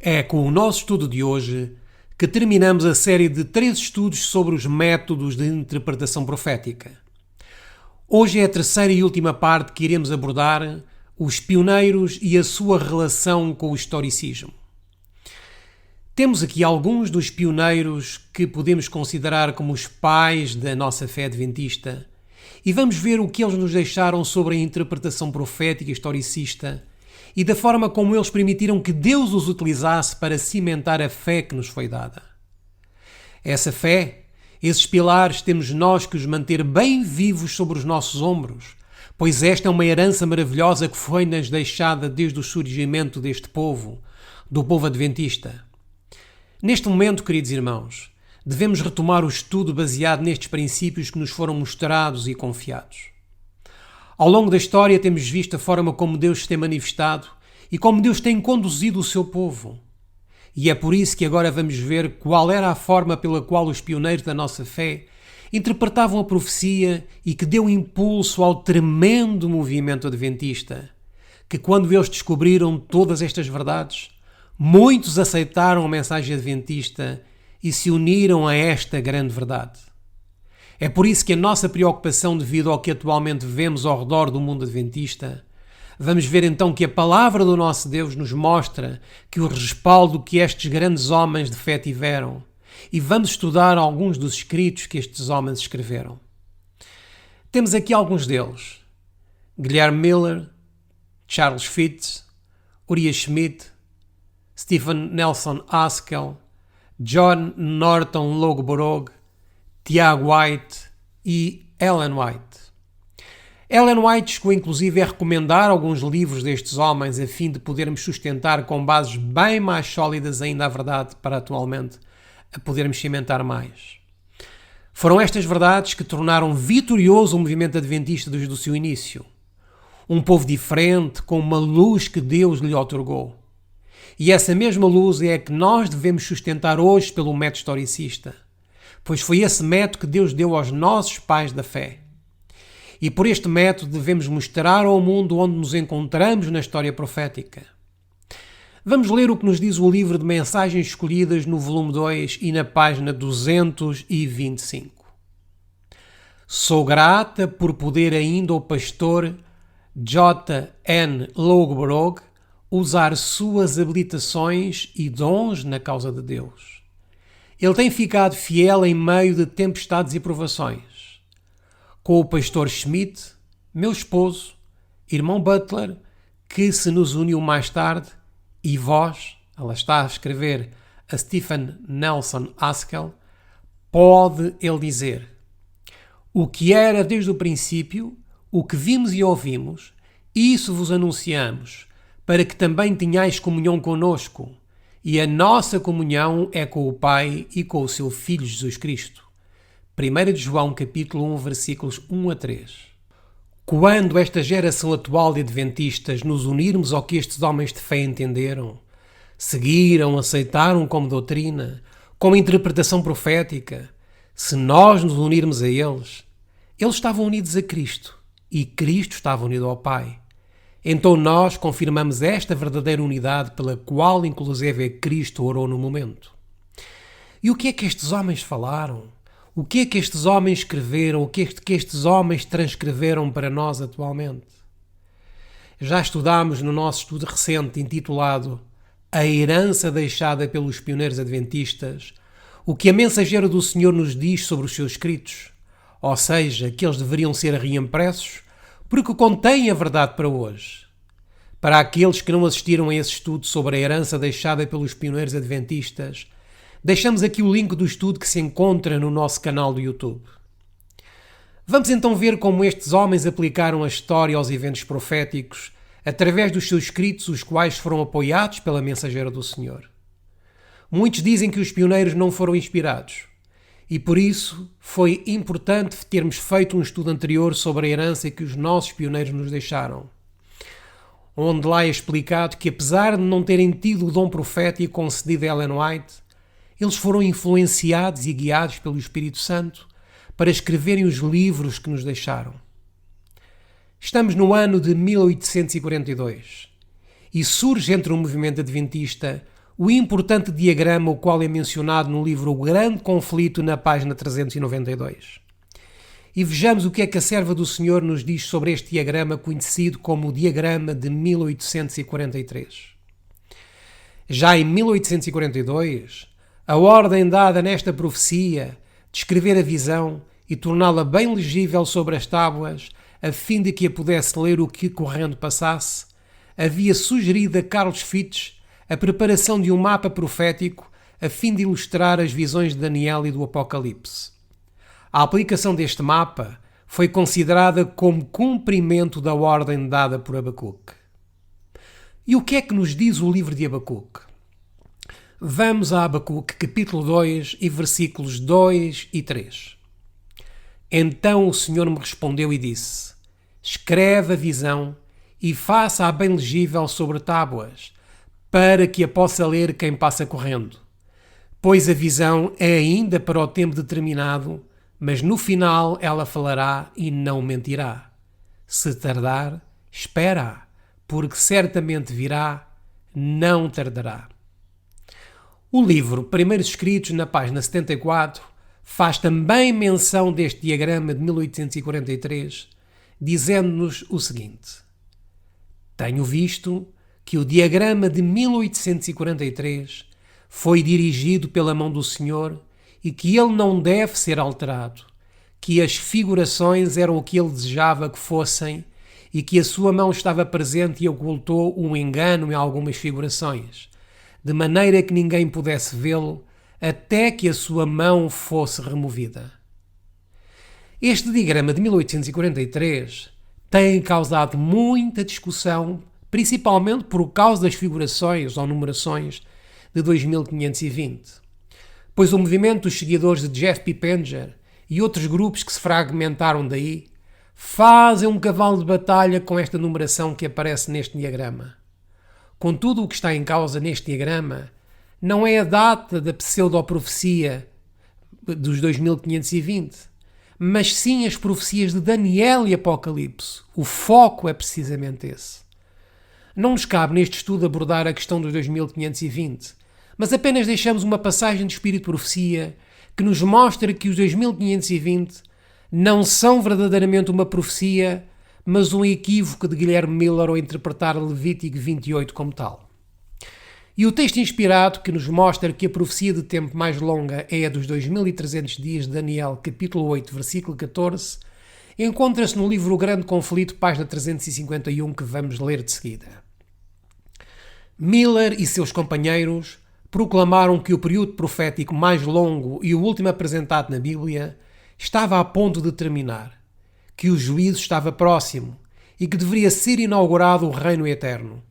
É com o nosso estudo de hoje que terminamos a série de 3 estudos sobre os métodos de interpretação profética. Hoje é a terceira e última parte que iremos abordar os pioneiros e a sua relação com o historicismo. Temos aqui alguns dos pioneiros que podemos considerar como os pais da nossa fé adventista e vamos ver o que eles nos deixaram sobre a interpretação profética historicista e da forma como eles permitiram que Deus os utilizasse para cimentar a fé que nos foi dada. Essa fé, esses pilares, temos nós que os manter bem vivos sobre os nossos ombros, pois esta é uma herança maravilhosa que foi-nos deixada desde o surgimento deste povo, do povo adventista. Neste momento, queridos irmãos, devemos retomar o estudo baseado nestes princípios que nos foram mostrados e confiados. Ao longo da história temos visto a forma como Deus se tem manifestado e como Deus tem conduzido o seu povo. E é por isso que agora vamos ver qual era a forma pela qual os pioneiros da nossa fé interpretavam a profecia e que deu impulso ao tremendo movimento adventista, que quando eles descobriram todas estas verdades, muitos aceitaram a mensagem adventista e se uniram a esta grande verdade. É por isso que a nossa preocupação devido ao que atualmente vemos ao redor do mundo adventista, vamos ver então que a palavra do nosso Deus nos mostra que o respaldo que estes grandes homens de fé tiveram, e vamos estudar alguns dos escritos que estes homens escreveram. Temos aqui alguns deles: Guilherme Miller, Charles Fitz, Uriah Schmidt, Stephen Nelson Haskell, John Norton Logborough, Tiago White e Ellen White. Ellen White chegou inclusive a recomendar alguns livros destes homens a fim de podermos sustentar com bases bem mais sólidas ainda a verdade para atualmente a podermos cimentar mais. Foram estas verdades que tornaram vitorioso o movimento adventista desde o seu início. Um povo diferente, com uma luz que Deus lhe outorgou. E essa mesma luz é a que nós devemos sustentar hoje pelo método historicista, pois foi esse método que Deus deu aos nossos pais da fé. E por este método devemos mostrar ao mundo onde nos encontramos na história profética. Vamos ler o que nos diz o livro de Mensagens Escolhidas no volume 2 e na página 225. Sou grata por poder ainda o pastor J. N. Logborough usar suas habilitações e dons na causa de Deus. Ele tem ficado fiel em meio de tempestades e provações. Com o pastor Schmidt, meu esposo, irmão Butler, que se nos uniu mais tarde, e vós, ela está a escrever a Stephen Nelson Haskell, pode ele dizer: o que era desde o princípio, o que vimos e ouvimos, isso vos anunciamos, para que também tenhais comunhão conosco. E a nossa comunhão é com o Pai e com o seu Filho Jesus Cristo. 1 João capítulo 1, versículos 1 a 3. Quando esta geração atual de adventistas nos unirmos ao que estes homens de fé entenderam, seguiram, aceitaram como doutrina, como interpretação profética, se nós nos unirmos a eles, eles estavam unidos a Cristo e Cristo estava unido ao Pai. Então nós confirmamos esta verdadeira unidade pela qual inclusive Cristo orou no momento. E o que é que estes homens falaram? O que é que estes homens escreveram? O que é que estes homens transcreveram para nós atualmente? Já estudámos no nosso estudo recente intitulado A Herança Deixada pelos Pioneiros Adventistas, o que a mensageira do Senhor nos diz sobre os seus escritos, ou seja, que eles deveriam ser reimpressos porque contém a verdade para hoje. Para aqueles que não assistiram a esse estudo sobre a herança deixada pelos pioneiros adventistas, deixamos aqui o link do estudo que se encontra no nosso canal do YouTube. Vamos então ver como estes homens aplicaram a história aos eventos proféticos através dos seus escritos, os quais foram apoiados pela mensageira do Senhor. Muitos dizem que os pioneiros não foram inspirados. E por isso foi importante termos feito um estudo anterior sobre a herança que os nossos pioneiros nos deixaram, onde lá é explicado que apesar de não terem tido o dom profético concedido a Ellen White, eles foram influenciados e guiados pelo Espírito Santo para escreverem os livros que nos deixaram. Estamos no ano de 1842 e surge entre o movimento adventista o importante diagrama o qual é mencionado no livro O Grande Conflito, na página 392. E vejamos o que é que a serva do Senhor nos diz sobre este diagrama conhecido como o diagrama de 1843. Já em 1842, a ordem dada nesta profecia de escrever a visão e torná-la bem legível sobre as tábuas, a fim de que a pudesse ler o que correndo passasse, havia sugerido a Carlos Fitch a preparação de um mapa profético a fim de ilustrar as visões de Daniel e do Apocalipse. A aplicação deste mapa foi considerada como cumprimento da ordem dada por Abacuque. E o que é que nos diz o livro de Abacuque? Vamos a Abacuque, capítulo 2, e versículos 2 e 3. Então o Senhor me respondeu e disse: escreve a visão e faça-a bem legível sobre tábuas, para que a possa ler quem passa correndo. Pois a visão é ainda para o tempo determinado, mas no final ela falará e não mentirá. Se tardar, espera, porque certamente virá, não tardará. O livro Primeiros Escritos, na página 74, faz também menção deste diagrama de 1843, dizendo-nos o seguinte: tenho visto que o diagrama de 1843 foi dirigido pela mão do Senhor e que ele não deve ser alterado, que as figurações eram o que ele desejava que fossem e que a sua mão estava presente e ocultou um engano em algumas figurações, de maneira que ninguém pudesse vê-lo até que a sua mão fosse removida. Este diagrama de 1843 tem causado muita discussão, principalmente por causa das figurações ou numerações de 2520. Pois o movimento dos seguidores de Jeff Pippenger e outros grupos que se fragmentaram daí fazem um cavalo de batalha com esta numeração que aparece neste diagrama. Contudo, o que está em causa neste diagrama não é a data da pseudo-profecia dos 2520, mas sim as profecias de Daniel e Apocalipse. O foco é precisamente esse. Não nos cabe neste estudo abordar a questão dos 2520, mas apenas deixamos uma passagem de Espírito de Profecia que nos mostra que os 2520 não são verdadeiramente uma profecia, mas um equívoco de Guilherme Miller ao interpretar Levítico 28 como tal. E o texto inspirado que nos mostra que a profecia de tempo mais longa é a dos 2300 dias de Daniel, capítulo 8, versículo 14, encontra-se no livro O Grande Conflito, página 351, que vamos ler de seguida. Miller e seus companheiros proclamaram que o período profético mais longo e o último apresentado na Bíblia estava a ponto de terminar, que o juízo estava próximo e que deveria ser inaugurado o reino eterno.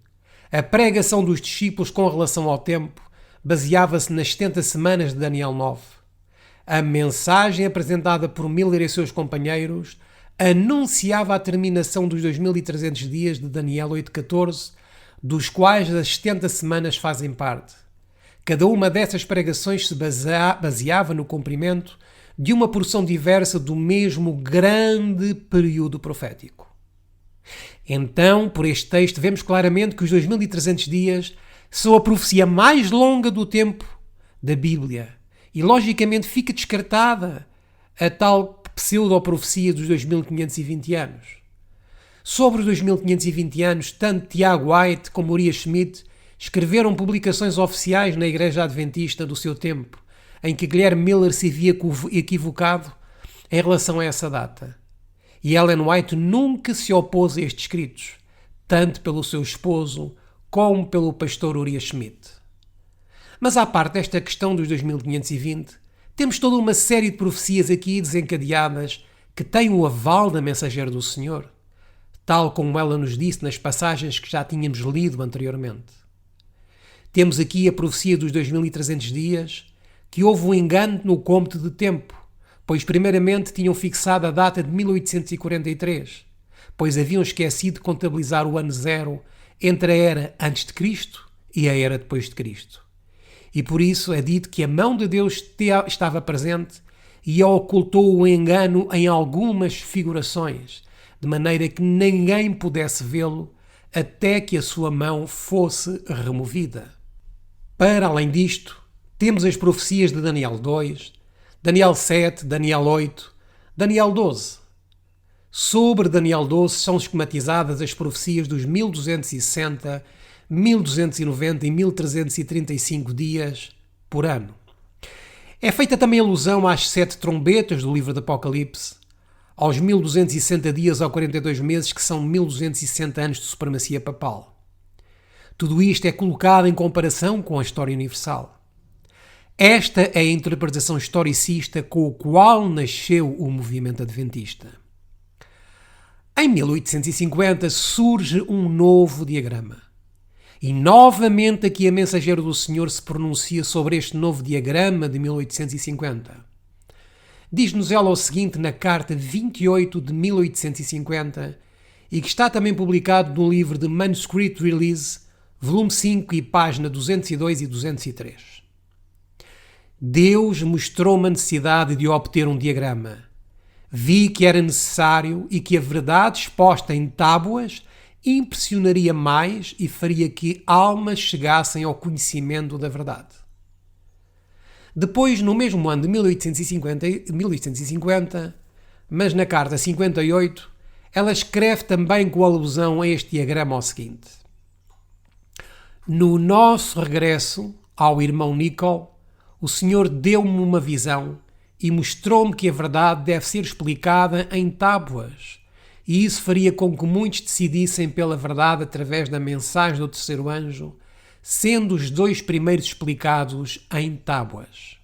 A pregação dos discípulos com relação ao tempo baseava-se nas 70 semanas de Daniel 9. A mensagem apresentada por Miller e seus companheiros anunciava a terminação dos 2300 dias de Daniel 8:14, dos quais as 70 semanas fazem parte. Cada uma dessas pregações se baseava no cumprimento de uma porção diversa do mesmo grande período profético. Então, por este texto, vemos claramente que os 2300 dias são a profecia mais longa do tempo da Bíblia e, logicamente, fica descartada a tal pseudo-profecia dos 2520 anos. Sobre os 2520 anos, tanto Tiago White como Uriah Schmidt escreveram publicações oficiais na Igreja Adventista do seu tempo, em que Guilherme Miller se havia equivocado em relação a essa data. E Ellen White nunca se opôs a estes escritos, tanto pelo seu esposo como pelo pastor Uriah Schmidt. Mas à parte desta questão dos 2520, temos toda uma série de profecias aqui desencadeadas que têm o aval da mensageira do Senhor, tal como ela nos disse nas passagens que já tínhamos lido anteriormente. Temos aqui a profecia dos 2300 dias, que houve um engano no cômputo de tempo, pois primeiramente tinham fixado a data de 1843, pois haviam esquecido de contabilizar o ano zero entre a era antes de Cristo e a era depois de Cristo. E por isso é dito que a mão de Deus estava presente e ocultou o engano em algumas figurações, de maneira que ninguém pudesse vê-lo até que a sua mão fosse removida. Para além disto, temos as profecias de Daniel 2, Daniel 7, Daniel 8, Daniel 12. Sobre Daniel 12 são esquematizadas as profecias dos 1260, 1290 e 1335 dias por ano. É feita também alusão às 7 trombetas do livro do Apocalipse, aos 1260 dias ou 42 meses, que são 1260 anos de supremacia papal. Tudo isto é colocado em comparação com a história universal. Esta é a interpretação historicista com a qual nasceu o movimento adventista. Em 1850 surge um novo diagrama. E novamente aqui a Mensageiro do Senhor se pronuncia sobre este novo diagrama de 1850. Diz-nos ela o seguinte na carta 28 de 1850 e que está também publicado no livro de Manuscript Release, volume 5 e página 202 e 203. Deus mostrou-me a necessidade de obter um diagrama. Vi que era necessário e que a verdade exposta em tábuas impressionaria mais e faria que almas chegassem ao conhecimento da verdade. Depois, no mesmo ano de 1850, mas na carta 58, ela escreve também com alusão a este diagrama o seguinte: no nosso regresso ao irmão Nicol, o Senhor deu-me uma visão e mostrou-me que a verdade deve ser explicada em tábuas, e isso faria com que muitos decidissem pela verdade através da mensagem do terceiro anjo, sendo os 2 primeiros explicados em tábuas.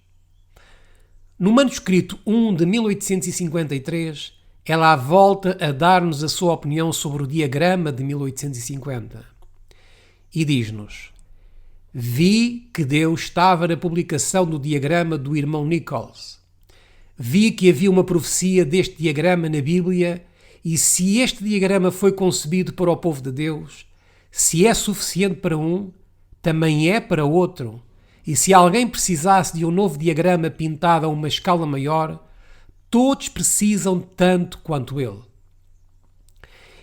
No manuscrito 1 de 1853, ela volta a dar-nos a sua opinião sobre o diagrama de 1850. E diz-nos: vi que Deus estava na publicação do diagrama do irmão Nichols. Vi que havia uma profecia deste diagrama na Bíblia e se este diagrama foi concebido para o povo de Deus, se é suficiente para um, também é para outro. E se alguém precisasse de um novo diagrama pintado a uma escala maior, todos precisam tanto quanto ele.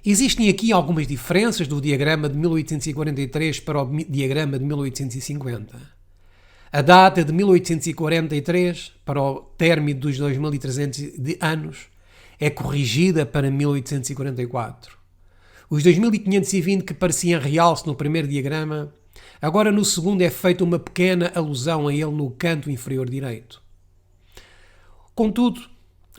Existem aqui algumas diferenças do diagrama de 1843 para o diagrama de 1850. A data de 1843, para o término dos 2300 anos, é corrigida para 1844. Os 2520 que pareciam realce no primeiro diagrama, agora no segundo é feita uma pequena alusão a ele no canto inferior direito. Contudo,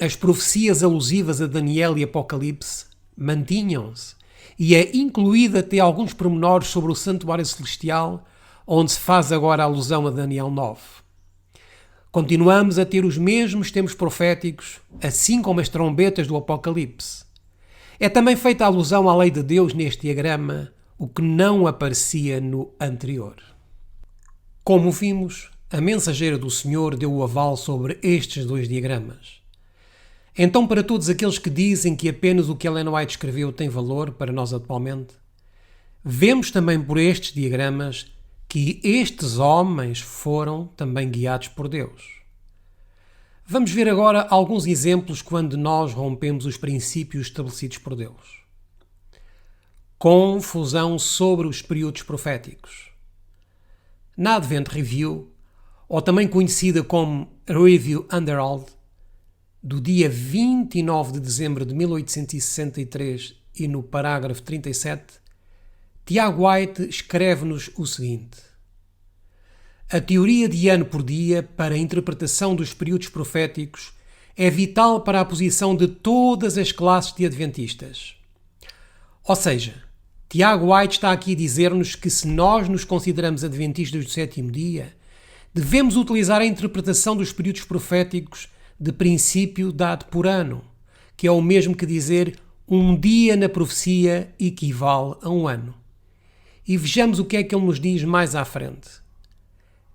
as profecias alusivas a Daniel e Apocalipse mantinham-se, e é incluído até alguns pormenores sobre o santuário celestial, onde se faz agora alusão a Daniel 9. Continuamos a ter os mesmos tempos proféticos, assim como as trombetas do Apocalipse. É também feita alusão à lei de Deus neste diagrama, o que não aparecia no anterior. Como vimos, a Mensageira do Senhor deu o aval sobre estes 2 diagramas. Então, para todos aqueles que dizem que apenas o que Ellen White escreveu tem valor para nós atualmente, vemos também por estes diagramas que estes homens foram também guiados por Deus. Vamos ver agora alguns exemplos quando nós rompemos os princípios estabelecidos por Deus. Confusão sobre os períodos proféticos. Na Advent Review, ou também conhecida como Review Underworld, do dia 29 de dezembro de 1863 e no parágrafo 37, Tiago White escreve-nos o seguinte: a teoria de ano por dia para a interpretação dos períodos proféticos é vital para a posição de todas as classes de adventistas. Ou seja, Tiago White está aqui a dizer-nos que se nós nos consideramos adventistas do sétimo dia, devemos utilizar a interpretação dos períodos proféticos de princípio dado por ano, que é o mesmo que dizer um dia na profecia equivale a um ano. E vejamos o que é que ele nos diz mais à frente.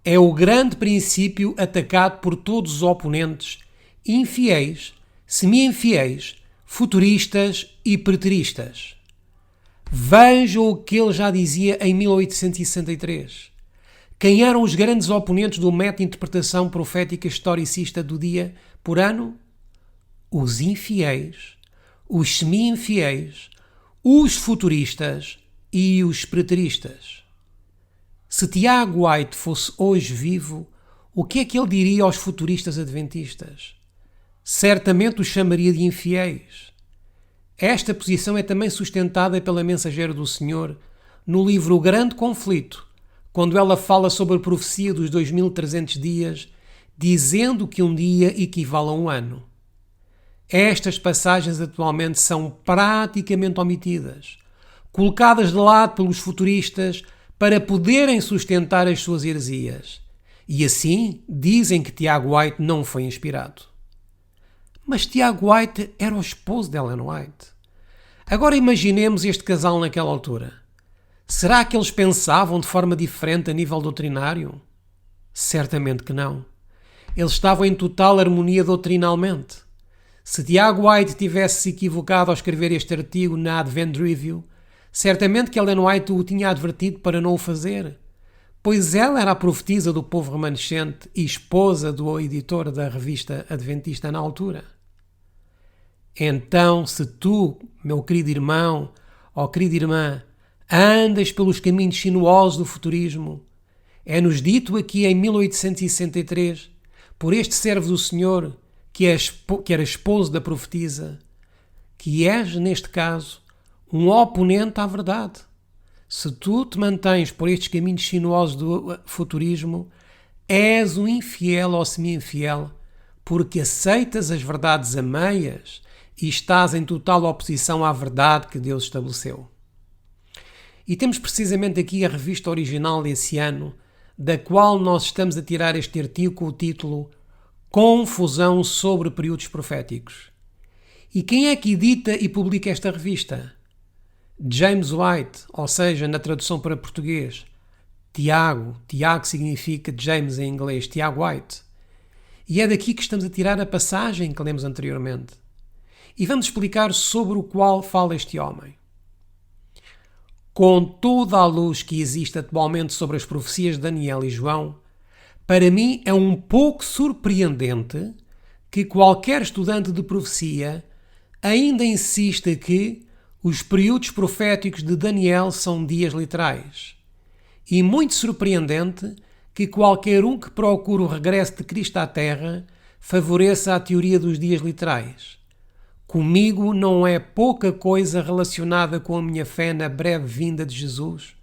É o grande princípio atacado por todos os oponentes, infiéis, semi-infiéis, futuristas e preteristas. Vejam o que ele já dizia em 1863. Quem eram os grandes oponentes do método de interpretação profética historicista do dia por ano? Os infiéis, os semi-infiéis, os futuristas e os preteristas. Se Tiago White fosse hoje vivo, o que é que ele diria aos futuristas adventistas? Certamente os chamaria de infiéis. Esta posição é também sustentada pela Mensageira do Senhor no livro O Grande Conflito, quando ela fala sobre a profecia dos 2300 dias, dizendo que um dia equivale a um ano. Estas passagens atualmente são praticamente omitidas, colocadas de lado pelos futuristas para poderem sustentar as suas heresias. E assim dizem que Tiago White não foi inspirado. Mas Tiago White era o esposo de Ellen White. Agora imaginemos este casal naquela altura. Será que eles pensavam de forma diferente a nível doutrinário? Certamente que não. Eles estavam em total harmonia doutrinalmente. Se Tiago White tivesse se equivocado ao escrever este artigo na Advent Review, certamente que Ellen White o tinha advertido para não o fazer, pois ela era a profetisa do povo remanescente e esposa do editor da revista adventista na altura. Então, se tu, meu querido irmão ou querida irmã, andas pelos caminhos sinuosos do futurismo, é-nos dito aqui em 1863, por este servo do Senhor, que era esposo da profetisa, que és, neste caso, um oponente à verdade. Se tu te mantens por estes caminhos sinuosos do futurismo, és um infiel ou semi-infiel, porque aceitas as verdades a meias e estás em total oposição à verdade que Deus estabeleceu. E temos precisamente aqui a revista original desse ano, da qual nós estamos a tirar este artigo com o título Confusão sobre períodos proféticos. E quem é que edita e publica esta revista? James White, ou seja, na tradução para português, Tiago. Tiago significa James em inglês, Tiago White. E é daqui que estamos a tirar a passagem que lemos anteriormente. E vamos explicar sobre o qual fala este homem. Com toda a luz que existe atualmente sobre as profecias de Daniel e João, para mim é um pouco surpreendente que qualquer estudante de profecia ainda insista que os períodos proféticos de Daniel são dias literais. E muito surpreendente que qualquer um que procure o regresso de Cristo à Terra favoreça a teoria dos dias literais. Comigo não é pouca coisa relacionada com a minha fé na breve vinda de Jesus,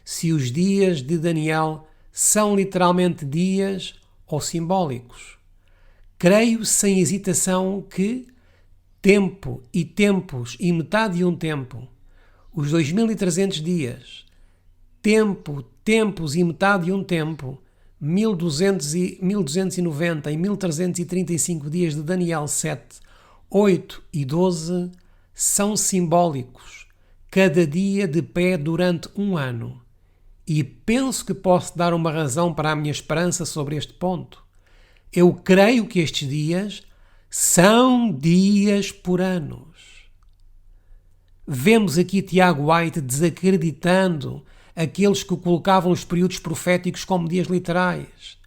se os dias de Daniel são literalmente dias ou simbólicos. Creio sem hesitação que tempo e tempos e metade de um tempo, os 2300 dias, tempo, tempos e metade de um tempo, 1290 e 1335 dias de Daniel 7, 8 e 12 são simbólicos, cada dia de pé durante um ano. E penso que posso dar uma razão para a minha esperança sobre este ponto. Eu creio que estes dias são dias por anos. Vemos aqui Tiago White desacreditando aqueles que colocavam os períodos proféticos como dias literais.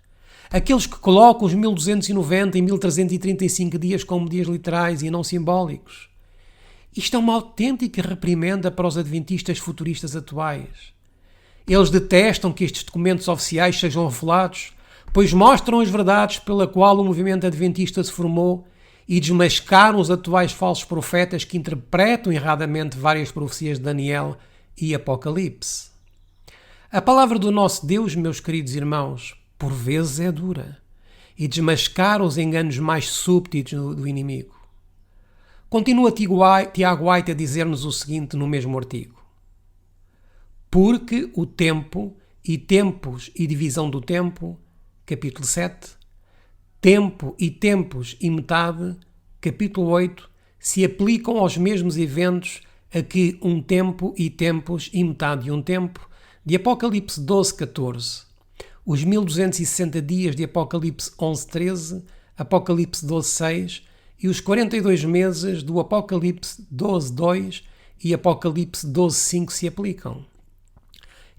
Aqueles que colocam os 1290 e 1335 dias como dias literais e não simbólicos. Isto é uma autêntica reprimenda para os adventistas futuristas atuais. Eles detestam que estes documentos oficiais sejam revelados, pois mostram as verdades pela qual o movimento adventista se formou e desmascaram os atuais falsos profetas que interpretam erradamente várias profecias de Daniel e Apocalipse. A palavra do nosso Deus, meus queridos irmãos, por vezes é dura e desmascara os enganos mais súbditos do inimigo. Continua Tiago White a dizer-nos o seguinte no mesmo artigo. Porque o tempo e tempos e divisão do tempo, capítulo 7, tempo e tempos e metade, capítulo 8, se aplicam aos mesmos eventos a que um tempo e tempos e metade de um tempo, de Apocalipse 12, 14. Os 1260 dias de Apocalipse 11, 13, Apocalipse 12, 6 e os 42 meses do Apocalipse 12, 2 e Apocalipse 12, 5 se aplicam.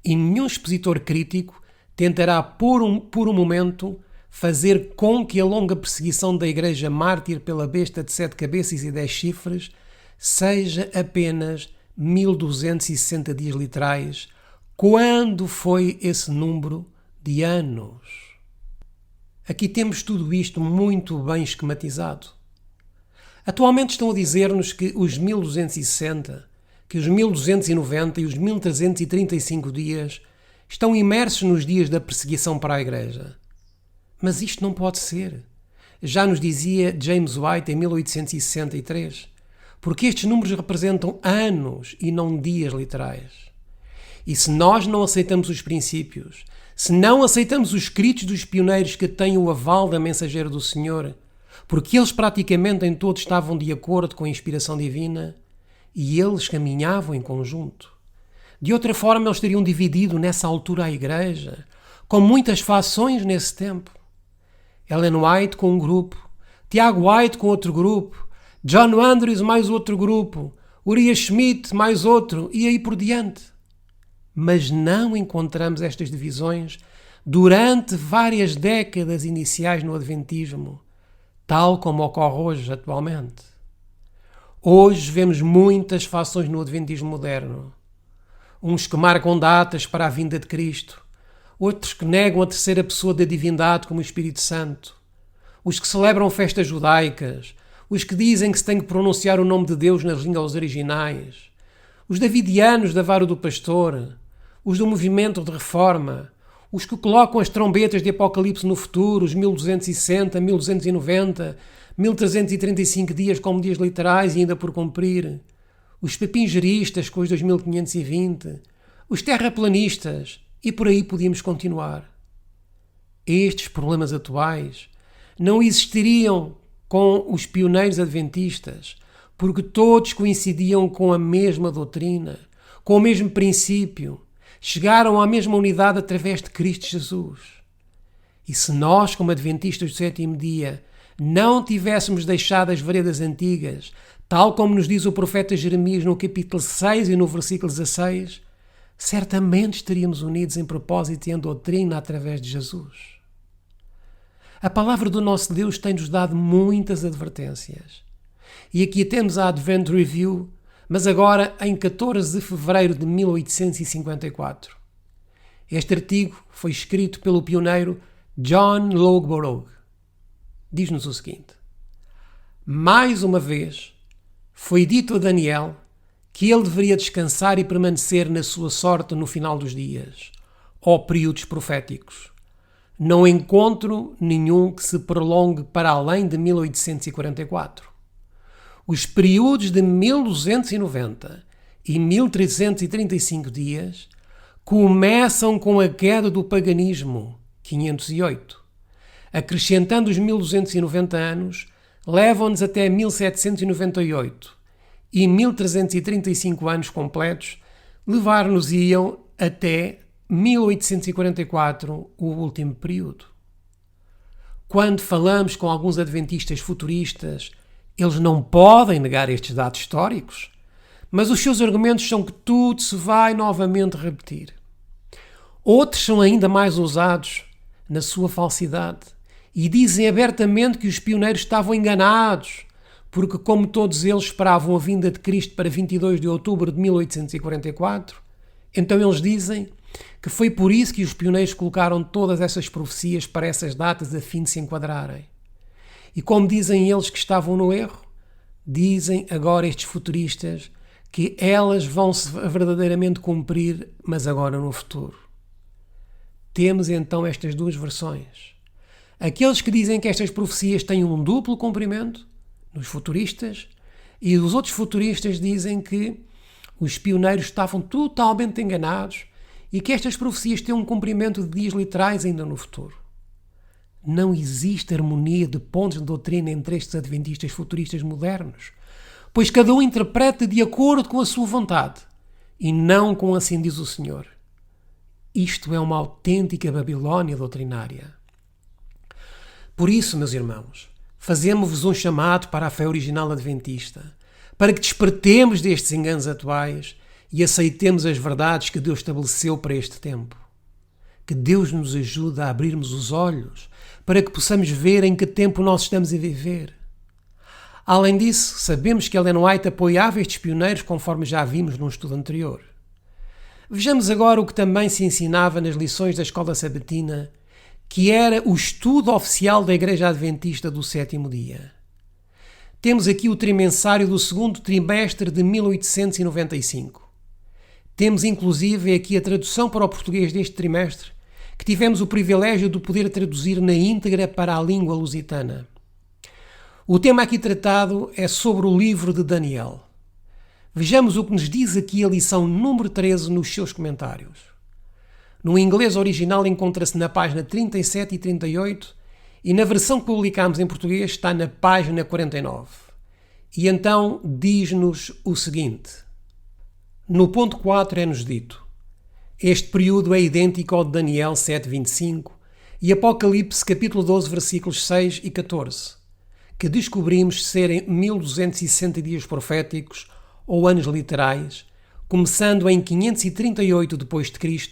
E nenhum expositor crítico tentará por um momento fazer com que a longa perseguição da Igreja mártir pela besta de 7 cabeças e 10 chifres seja apenas 1260 dias literais, Quando foi esse número de anos? Aqui temos tudo isto muito bem esquematizado. Atualmente estão a dizer-nos que os 1260, que os 1290 e os 1335 dias estão imersos nos dias da perseguição para a Igreja. Mas isto não pode ser. Já nos dizia James White em 1863, porque estes números representam anos e não dias literais. E se nós não aceitamos os princípios, se não aceitamos os escritos dos pioneiros que têm o aval da mensageira do Senhor, porque eles praticamente em todos estavam de acordo com a inspiração divina e eles caminhavam em conjunto. De outra forma, eles teriam dividido nessa altura a Igreja, com muitas fações nesse tempo. Ellen White com um grupo, Tiago White com outro grupo, John Andrews mais outro grupo, Uriah Schmidt mais outro e aí por diante. Mas não encontramos estas divisões durante várias décadas iniciais no Adventismo, tal como ocorre hoje atualmente. Hoje vemos muitas fações no Adventismo moderno. Uns que marcam datas para a vinda de Cristo, outros que negam a terceira pessoa da divindade como o Espírito Santo, os que celebram festas judaicas, os que dizem que se tem que pronunciar o nome de Deus nas línguas originais, os davidianos da vara do pastor, os do movimento de reforma, os que colocam as trombetas de Apocalipse no futuro, os 1260, 1290, 1335 dias como dias literais e ainda por cumprir, os pepingeristas com os 2520, os terraplanistas e por aí podíamos continuar. Estes problemas atuais não existiriam com os pioneiros adventistas, porque todos coincidiam com a mesma doutrina, com o mesmo princípio, chegaram à mesma unidade através de Cristo Jesus. E se nós, como adventistas do sétimo dia, não tivéssemos deixado as veredas antigas, tal como nos diz o profeta Jeremias no capítulo 6 e no versículo 16, certamente estaríamos unidos em propósito e em doutrina através de Jesus. A palavra do nosso Deus tem-nos dado muitas advertências. E aqui temos a Advent Review, mas agora em 14 de fevereiro de 1854. Este artigo foi escrito pelo pioneiro John Loughborough. Diz-nos o seguinte: mais uma vez foi dito a Daniel que ele deveria descansar e permanecer na sua sorte no final dos dias, ou períodos proféticos. Não encontro nenhum que se prolongue para além de 1844. Os períodos de 1290 e 1335 dias começam com a queda do paganismo, 508. Acrescentando os 1290 anos, levam-nos até 1798 e 1335 anos completos levar-nos-iam até 1844, o último período. Quando falamos com alguns adventistas futuristas, eles não podem negar estes dados históricos, mas os seus argumentos são que tudo se vai novamente repetir. Outros são ainda mais ousados na sua falsidade e dizem abertamente que os pioneiros estavam enganados, porque como todos eles esperavam a vinda de Cristo para 22 de outubro de 1844, então eles dizem que foi por isso que os pioneiros colocaram todas essas profecias para essas datas a fim de se enquadrarem. E como dizem eles que estavam no erro, dizem agora estes futuristas que elas vão-se verdadeiramente cumprir, mas agora no futuro. Temos então estas duas versões. Aqueles que dizem que estas profecias têm um duplo cumprimento, nos futuristas, e os outros futuristas dizem que os pioneiros estavam totalmente enganados e que estas profecias têm um cumprimento de dias literais ainda no futuro. Não existe harmonia de pontos de doutrina entre estes adventistas futuristas modernos, pois cada um interpreta de acordo com a sua vontade e não com assim diz o Senhor. Isto é uma autêntica Babilónia doutrinária. Por isso, meus irmãos, fazemos-vos um chamado para a fé original adventista, para que despertemos destes enganos atuais e aceitemos as verdades que Deus estabeleceu para este tempo. Que Deus nos ajude a abrirmos os olhos para que possamos ver em que tempo nós estamos a viver. Além disso, sabemos que Ellen White apoiava estes pioneiros conforme já vimos num estudo anterior. Vejamos agora o que também se ensinava nas lições da escola sabatina, que era o estudo oficial da Igreja Adventista do sétimo dia. Temos aqui o trimensário do segundo trimestre de 1895. Temos inclusive aqui a tradução para o português deste trimestre, que tivemos o privilégio de poder traduzir na íntegra para a língua lusitana. O tema aqui tratado é sobre o livro de Daniel. Vejamos o que nos diz aqui a lição número 13 nos seus comentários. No inglês original encontra-se na página 37 e 38 e na versão que publicamos em português está na página 49. E então diz-nos o seguinte. No ponto 4 é-nos dito: este período é idêntico ao de Daniel 7:25 e Apocalipse capítulo 12 versículos 6 e 14, que descobrimos serem 1260 dias proféticos ou anos literais, começando em 538 d.C.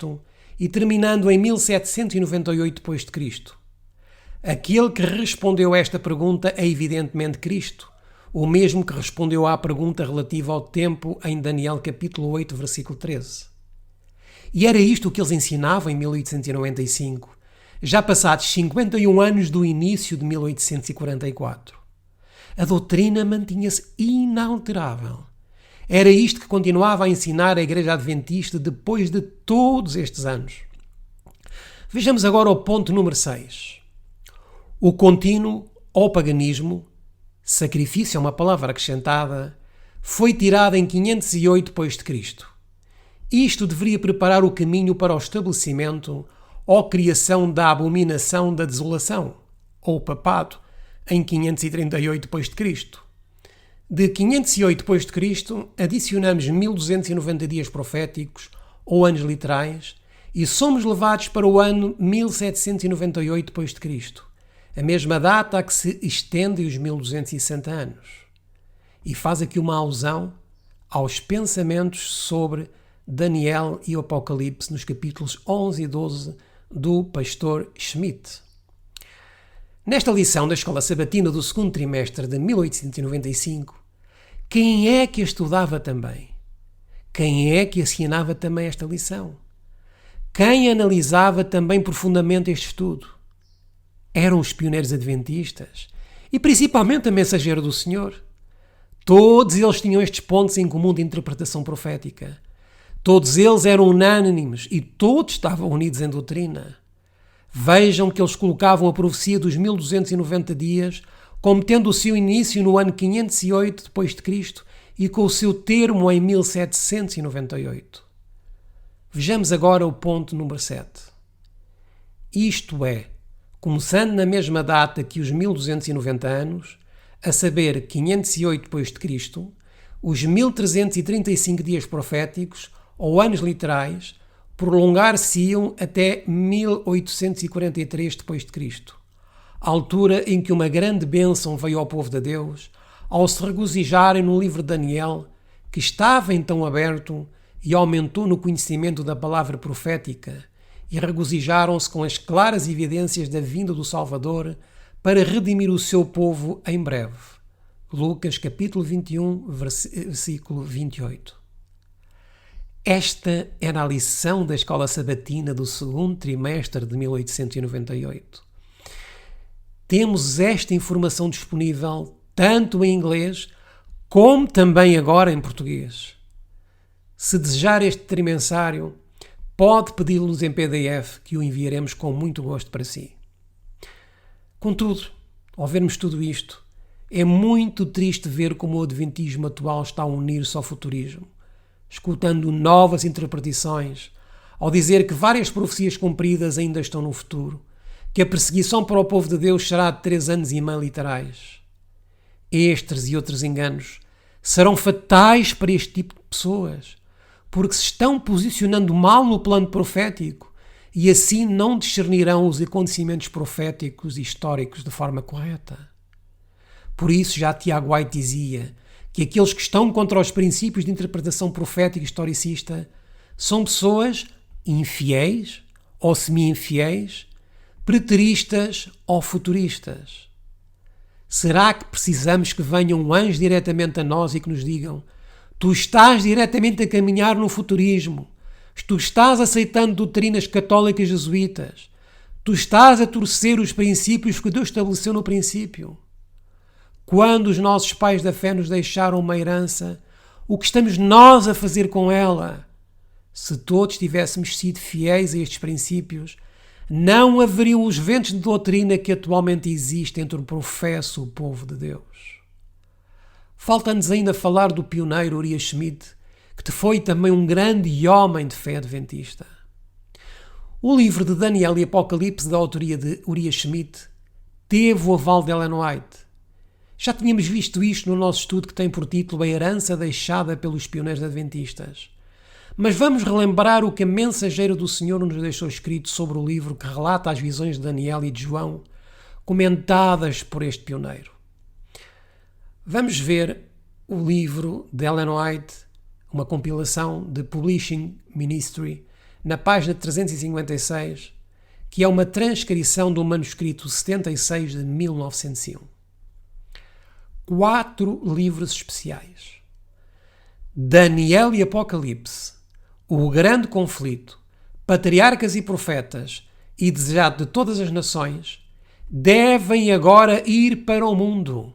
e terminando em 1798 d.C. Aquele que respondeu a esta pergunta é evidentemente Cristo, o mesmo que respondeu à pergunta relativa ao tempo em Daniel capítulo 8, versículo 13. E era isto que eles ensinavam em 1895, já passados 51 anos do início de 1844. A doutrina mantinha-se inalterável. Era isto que continuava a ensinar a Igreja Adventista depois de todos estes anos. Vejamos agora o ponto número 6. O contínuo ou paganismo, sacrifício é uma palavra acrescentada, foi tirado em 508 d.C. Isto deveria preparar o caminho para o estabelecimento ou criação da abominação da desolação, ou papado, em 538 d.C. De 508 d.C. adicionamos 1290 dias proféticos, ou anos literais, e somos levados para o ano 1798 d.C., a mesma data a que se estendem os 1260 anos. E faz aqui uma alusão aos pensamentos sobre Daniel e o Apocalipse nos capítulos 11 e 12 do pastor Schmidt. Nesta lição da Escola Sabatina do segundo trimestre de 1895, quem é que a estudava também? Quem é que assinava também esta lição? Quem analisava também profundamente este estudo? Eram os pioneiros adventistas e principalmente a Mensageira do Senhor. Todos eles tinham estes pontos em comum de interpretação profética. Todos eles eram unânimes e todos estavam unidos em doutrina. Vejam que eles colocavam a profecia dos 1290 dias como tendo o seu início no ano 508 d.C. e com o seu termo em 1798. Vejamos agora o ponto número 7. Isto é, começando na mesma data que os 1290 anos, a saber 508 d.C., os 1335 dias proféticos, ou anos literais, prolongar-se-iam até 1843 d.C., a altura em que uma grande bênção veio ao povo de Deus, ao se regozijarem no livro de Daniel, que estava então aberto e aumentou no conhecimento da palavra profética, e regozijaram-se com as claras evidências da vinda do Salvador para redimir o seu povo em breve. Lucas capítulo 21, versículo 28. Esta era a lição da Escola Sabatina do segundo trimestre de 1898. Temos esta informação disponível tanto em inglês como também agora em português. Se desejar este trimensário, pode pedi-lo-nos em PDF que o enviaremos com muito gosto para si. Contudo, ao vermos tudo isto, é muito triste ver como o adventismo atual está a unir-se ao futurismo, escutando novas interpretações, ao dizer que várias profecias cumpridas ainda estão no futuro, que a perseguição para o povo de Deus será de 3 anos e meio literais. Estes e outros enganos serão fatais para este tipo de pessoas, porque se estão posicionando mal no plano profético e assim não discernirão os acontecimentos proféticos e históricos de forma correta. Por isso já Tiago White dizia que aqueles que estão contra os princípios de interpretação profética e historicista são pessoas infiéis ou semi-infiéis, preteristas ou futuristas. Será que precisamos que venha um anjo diretamente a nós e que nos digam: tu estás diretamente a caminhar no futurismo, Tu estás aceitando doutrinas católicas jesuítas. Tu estás a torcer os princípios que Deus estabeleceu no princípio. Quando os nossos pais da fé nos deixaram uma herança, o que estamos nós a fazer com ela? Se todos tivéssemos sido fiéis a estes princípios, não haveriam os ventos de doutrina que atualmente existem entre o professo e o povo de Deus. Falta-nos ainda falar do pioneiro Uriah Schmid, que foi também um grande homem de fé adventista. O livro de Daniel e Apocalipse, da autoria de Uriah Schmid, teve o aval de Ellen White. Já tínhamos visto isto no nosso estudo que tem por título A Herança Deixada pelos Pioneiros Adventistas. Mas vamos relembrar o que a mensageira do Senhor nos deixou escrito sobre o livro que relata as visões de Daniel e de João, comentadas por este pioneiro. Vamos ver o livro de Ellen White, uma compilação de Publishing Ministry, na página 356, que é uma transcrição do manuscrito 76 de 1901. 4 livros especiais. Daniel e Apocalipse, o grande conflito, patriarcas e profetas e desejado de todas as nações, devem agora ir para o mundo.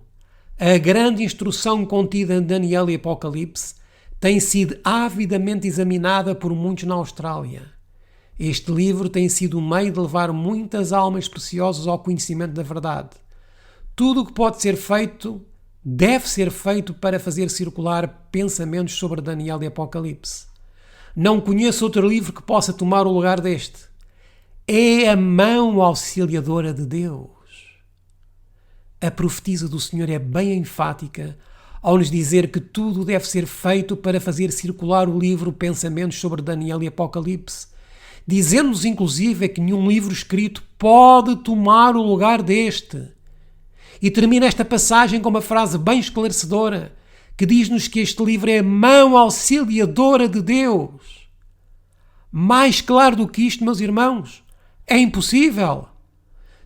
A grande instrução contida em Daniel e Apocalipse tem sido avidamente examinada por muitos na Austrália. Este livro tem sido o meio de levar muitas almas preciosas ao conhecimento da verdade. Tudo o que pode ser feito deve ser feito para fazer circular pensamentos sobre Daniel e Apocalipse. Não conheço outro livro que possa tomar o lugar deste. É a mão auxiliadora de Deus. A profetisa do Senhor é bem enfática ao nos dizer que tudo deve ser feito para fazer circular o livro Pensamentos sobre Daniel e Apocalipse, dizendo-nos inclusive que nenhum livro escrito pode tomar o lugar deste. E termina esta passagem com uma frase bem esclarecedora, que diz-nos que este livro é a mão auxiliadora de Deus. Mais claro do que isto, meus irmãos, é impossível.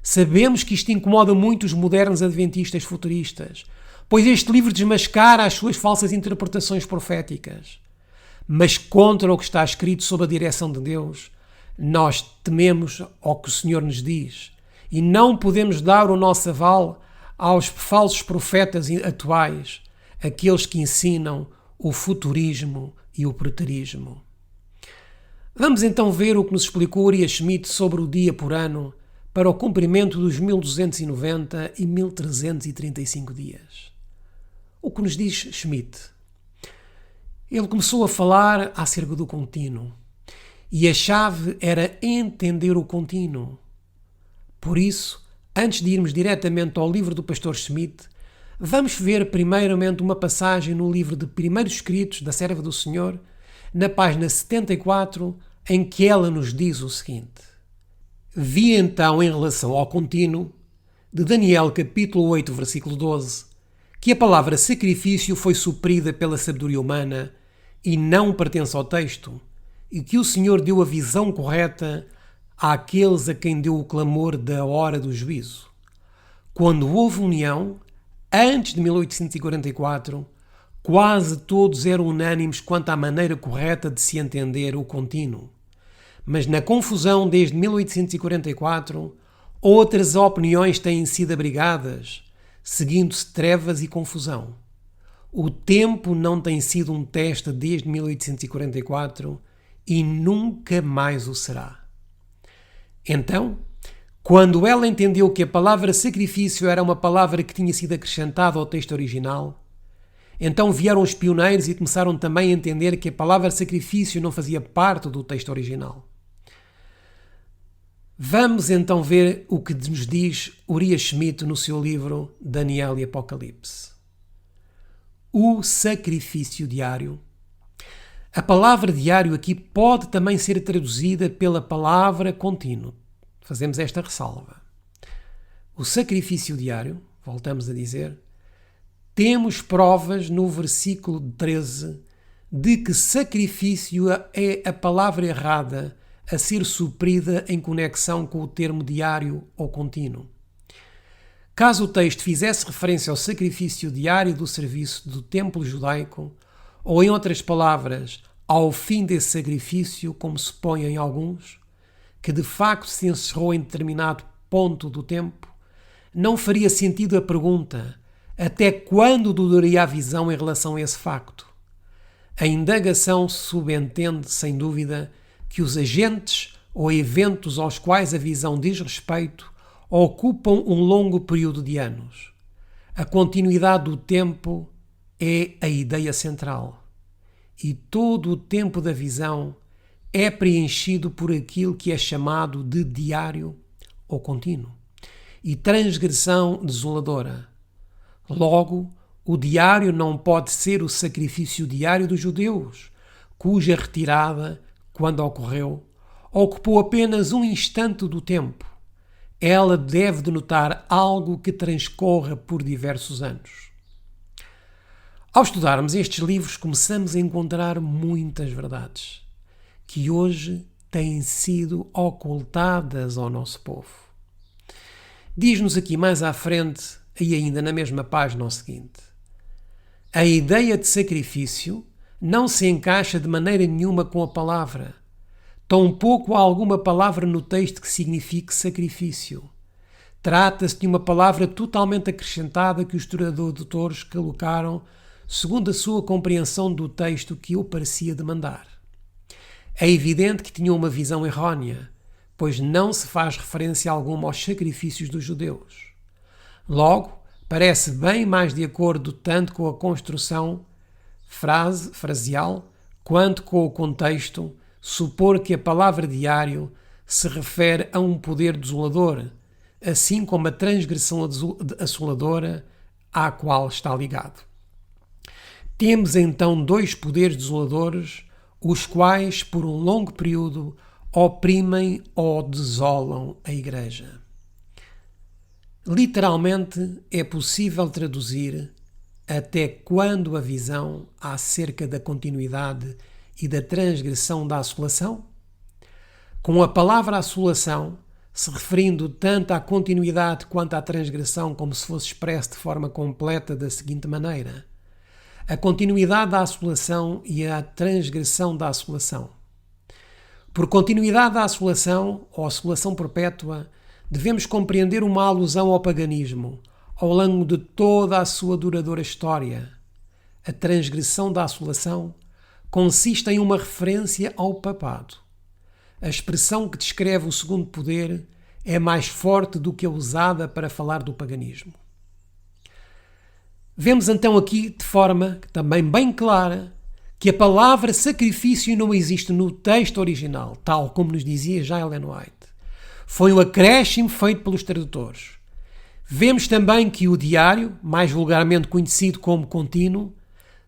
Sabemos que isto incomoda muito os modernos adventistas futuristas, pois este livro desmascara as suas falsas interpretações proféticas. Mas contra o que está escrito sob a direção de Deus, nós tememos ao que o Senhor nos diz e não podemos dar o nosso aval aos falsos profetas atuais, aqueles que ensinam o futurismo e o preterismo. Vamos então ver o que nos explicou Uriah Schmid sobre o dia por ano para o cumprimento dos 1290 e 1335 dias. O que nos diz Schmid? Ele começou a falar acerca do contínuo e a chave era entender o contínuo. Por isso, antes de irmos diretamente ao livro do pastor Schmid, vamos ver primeiramente uma passagem no livro de Primeiros Escritos da Serva do Senhor, na página 74, em que ela nos diz o seguinte: Vi então em relação ao contínuo, de Daniel capítulo 8, versículo 12, que a palavra sacrifício foi suprida pela sabedoria humana e não pertence ao texto, e que o Senhor deu a visão correta àqueles a quem deu o clamor da hora do juízo. Quando houve união, antes de 1844, quase todos eram unânimes quanto à maneira correta de se entender o contínuo. Mas na confusão desde 1844, outras opiniões têm sido abrigadas, seguindo-se trevas e confusão. O tempo não tem sido um teste desde 1844 e nunca mais o será. Então, quando ela entendeu que a palavra sacrifício era uma palavra que tinha sido acrescentada ao texto original, então vieram os pioneiros e começaram também a entender que a palavra sacrifício não fazia parte do texto original. Vamos então ver o que nos diz Uriah Schmid no seu livro Daniel e Apocalipse. O sacrifício diário. A palavra diário aqui pode também ser traduzida pela palavra contínuo. Fazemos esta ressalva. O sacrifício diário, voltamos a dizer, temos provas no versículo 13 de que sacrifício é a palavra errada a ser suprida em conexão com o termo diário ou contínuo. Caso o texto fizesse referência ao sacrifício diário do serviço do templo judaico, ou em outras palavras, ao fim desse sacrifício, como se põe em alguns, que de facto se encerrou em determinado ponto do tempo, não faria sentido a pergunta: até quando duraria a visão em relação a esse facto? A indagação subentende, sem dúvida, que os agentes ou eventos aos quais a visão diz respeito ocupam um longo período de anos. A continuidade do tempo é a ideia central. E todo o tempo da visão é preenchido por aquilo que é chamado de diário ou contínuo e transgressão desoladora. Logo, o diário não pode ser o sacrifício diário dos judeus, cuja retirada, quando ocorreu, ocupou apenas um instante do tempo. Ela deve denotar algo que transcorra por diversos anos. Ao estudarmos estes livros, começamos a encontrar muitas verdades que hoje têm sido ocultadas ao nosso povo. Diz-nos aqui mais à frente, e ainda na mesma página, o seguinte: a ideia de sacrifício não se encaixa de maneira nenhuma com a palavra. Tampouco há alguma palavra no texto que signifique sacrifício. Trata-se de uma palavra totalmente acrescentada que os tradutores colocaram segundo a sua compreensão do texto que o parecia demandar. É evidente que tinham uma visão errónea, pois não se faz referência alguma aos sacrifícios dos judeus. Logo, parece bem mais de acordo tanto com a construção fraseal quanto com o contexto supor que a palavra diário se refere a um poder desolador, assim como a transgressão assoladora à qual está ligado. Temos então dois poderes desoladores, os quais, por um longo período, oprimem ou desolam a Igreja. Literalmente, é possível traduzir até quando a visão acerca da continuidade e da transgressão da assolação? Com a palavra assolação, se referindo tanto à continuidade quanto à transgressão, como se fosse expresso de forma completa da seguinte maneira: a continuidade da assolação e a transgressão da assolação. Por continuidade da assolação, ou assolação perpétua, devemos compreender uma alusão ao paganismo, ao longo de toda a sua duradoura história. A transgressão da assolação consiste em uma referência ao papado. A expressão que descreve o segundo poder é mais forte do que a usada para falar do paganismo. Vemos então aqui, de forma também bem clara, que a palavra sacrifício não existe no texto original, tal como nos dizia já Ellen White. Foi um acréscimo feito pelos tradutores. Vemos também que o diário, mais vulgarmente conhecido como contínuo,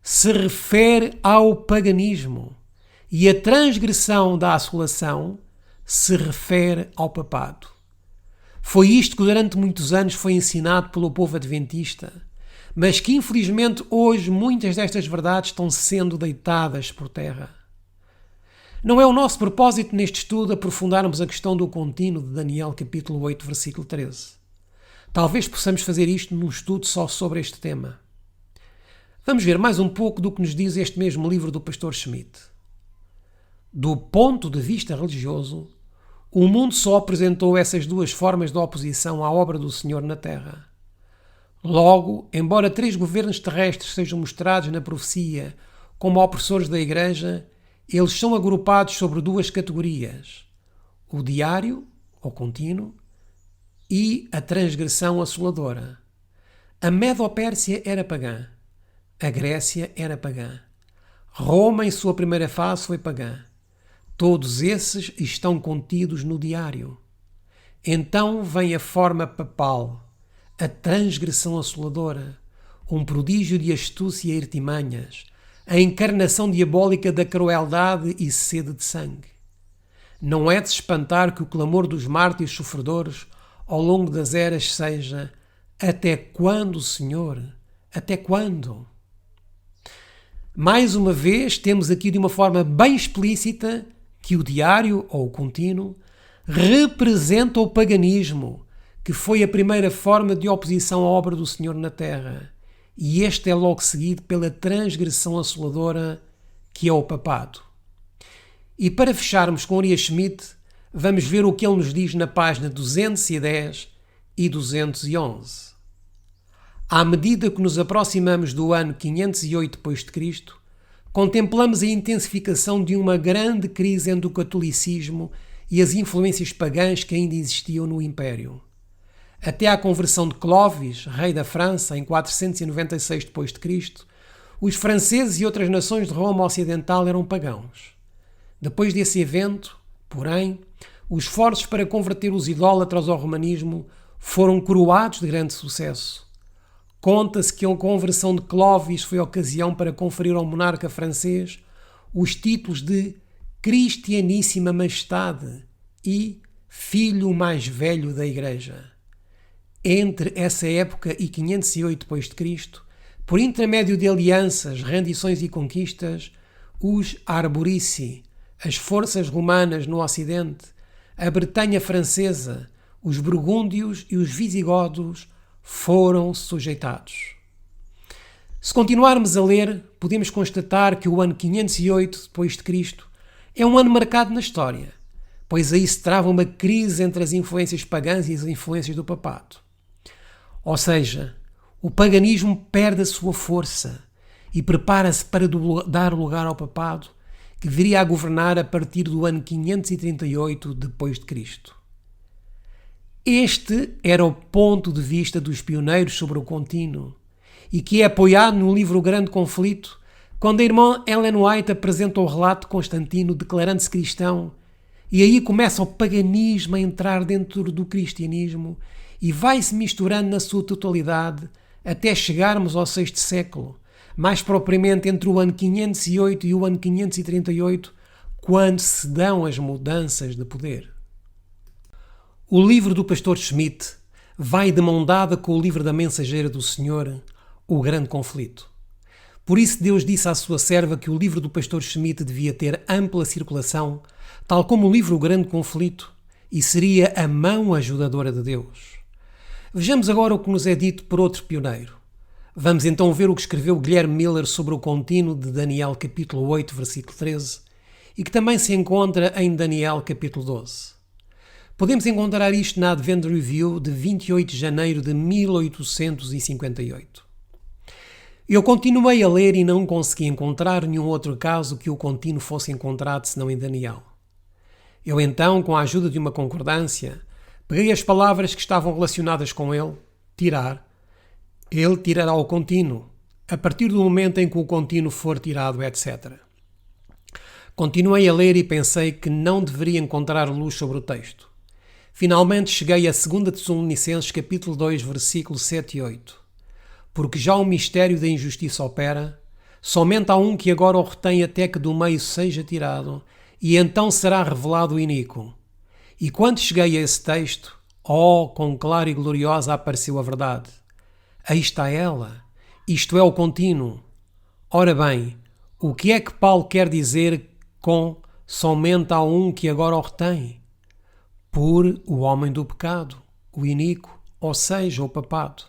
se refere ao paganismo e a transgressão da assolação se refere ao papado. Foi isto que durante muitos anos foi ensinado pelo povo adventista, mas que infelizmente hoje muitas destas verdades estão sendo deitadas por terra. Não é o nosso propósito neste estudo aprofundarmos a questão do contínuo de Daniel capítulo 8, versículo 13. Talvez possamos fazer isto num estudo só sobre este tema. Vamos ver mais um pouco do que nos diz este mesmo livro do pastor Schmidt. Do ponto de vista religioso, o mundo só apresentou essas duas formas de oposição à obra do Senhor na Terra. Logo, embora 3 governos terrestres sejam mostrados na profecia como opressores da Igreja, eles são agrupados sobre 2 categorias: o diário, ou contínuo, e a transgressão assoladora. A Medo-Pérsia era pagã. A Grécia era pagã. Roma, em sua primeira fase, foi pagã. Todos esses estão contidos no diário. Então vem a forma papal, a transgressão assoladora, um prodígio de astúcia e artimanhas, a encarnação diabólica da crueldade e sede de sangue. Não é de se espantar que o clamor dos mártires sofredores ao longo das eras seja: até quando, Senhor? Até quando? Mais uma vez, temos aqui de uma forma bem explícita que o diário, ou o contínuo, representa o paganismo, que foi a primeira forma de oposição à obra do Senhor na Terra, e este é logo seguido pela transgressão assoladora, que é o papado. E para fecharmos com Uriah Schmid, vamos ver o que ele nos diz na página 210 e 211. À medida que nos aproximamos do ano 508 d.C., contemplamos a intensificação de uma grande crise entre o catolicismo e as influências pagãs que ainda existiam no Império. Até à conversão de Clovis, rei da França, em 496 d.C., os franceses e outras nações de Roma Ocidental eram pagãos. Depois desse evento, porém, os esforços para converter os idólatras ao romanismo foram coroados de grande sucesso. Conta-se que a conversão de Clovis foi a ocasião para conferir ao monarca francês os títulos de Cristianíssima Majestade e Filho mais Velho da Igreja. Entre essa época e 508 d.C., por intermédio de alianças, rendições e conquistas, os Arborici, as forças romanas no Ocidente, a Bretanha francesa, os burgúndios e os visigodos foram sujeitados. Se continuarmos a ler, podemos constatar que o ano 508 d.C. é um ano marcado na história, pois aí se trava uma crise entre as influências pagãs e as influências do papado. Ou seja, o paganismo perde a sua força e prepara-se para dar lugar ao papado, que viria a governar a partir do ano 538 d.C. Este era o ponto de vista dos pioneiros sobre o contínuo e que é apoiado no livro O Grande Conflito, quando a irmã Ellen White apresenta o relato de Constantino declarando-se cristão, e aí começa o paganismo a entrar dentro do cristianismo e vai-se misturando na sua totalidade até chegarmos ao VI século, mais propriamente entre o ano 508 e o ano 538, quando se dão as mudanças de poder. O livro do pastor Schmidt vai de mão dada com o livro da mensageira do Senhor, O Grande Conflito. Por isso Deus disse à sua serva que o livro do pastor Schmidt devia ter ampla circulação, tal como o livro O Grande Conflito, e seria a mão ajudadora de Deus. Vejamos agora o que nos é dito por outro pioneiro. Vamos então ver o que escreveu Guilherme Miller sobre o contínuo de Daniel capítulo 8, versículo 13, e que também se encontra em Daniel capítulo 12. Podemos encontrar isto na Advent Review de 28 de janeiro de 1858. Eu continuei a ler e não consegui encontrar nenhum outro caso que o contínuo fosse encontrado senão em Daniel. Eu então, com a ajuda de uma concordância, peguei as palavras que estavam relacionadas com ele, tirar. Ele tirará o contínuo, a partir do momento em que o contínuo for tirado, etc. Continuei a ler e pensei que não deveria encontrar luz sobre o texto. Finalmente cheguei a 2 Tessalonicenses capítulo 2, versículos 7 e 8. Porque já o mistério da injustiça opera, somente há um que agora o retém até que do meio seja tirado, e então será revelado o iníquo. E quando cheguei a esse texto, quão clara e gloriosa apareceu a verdade. Aí está ela, isto é o contínuo. Ora bem, o que é que Paulo quer dizer com somente há um que agora o retém? Por o homem do pecado, o iníquo, ou seja, o papado.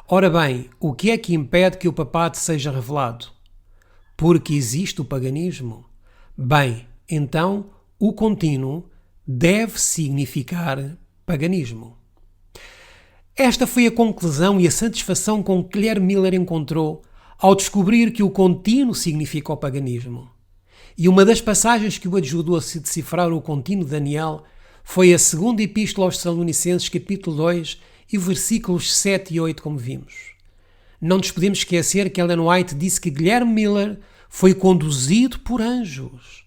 Ora bem, o que é que impede que o papado seja revelado? Porque existe o paganismo? Bem, então, o contínuo deve significar paganismo. Esta foi a conclusão e a satisfação com que Guilherme Miller encontrou ao descobrir que o contínuo significa o paganismo. E uma das passagens que o ajudou a se decifrar o contínuo de Daniel foi a segunda epístola aos Tessalonicenses, capítulo 2, e versículos 7 e 8, como vimos. Não nos podemos esquecer que Ellen White disse que Guilherme Miller foi conduzido por anjos.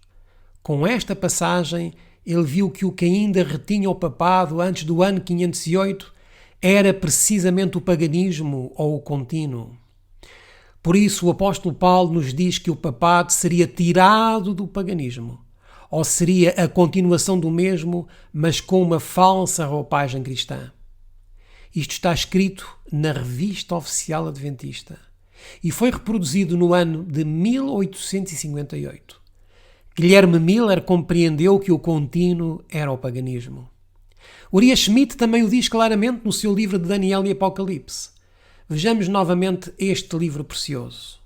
Com esta passagem, ele viu que o que ainda retinha o papado antes do ano 508 era precisamente o paganismo ou o contínuo. Por isso o apóstolo Paulo nos diz que o papado seria tirado do paganismo, ou seria a continuação do mesmo, mas com uma falsa roupagem cristã. Isto está escrito na Revista Oficial Adventista e foi reproduzido no ano de 1858. Guilherme Miller compreendeu que o contínuo era o paganismo. Uriah Schmid também o diz claramente no seu livro de Daniel e Apocalipse. Vejamos novamente este livro precioso.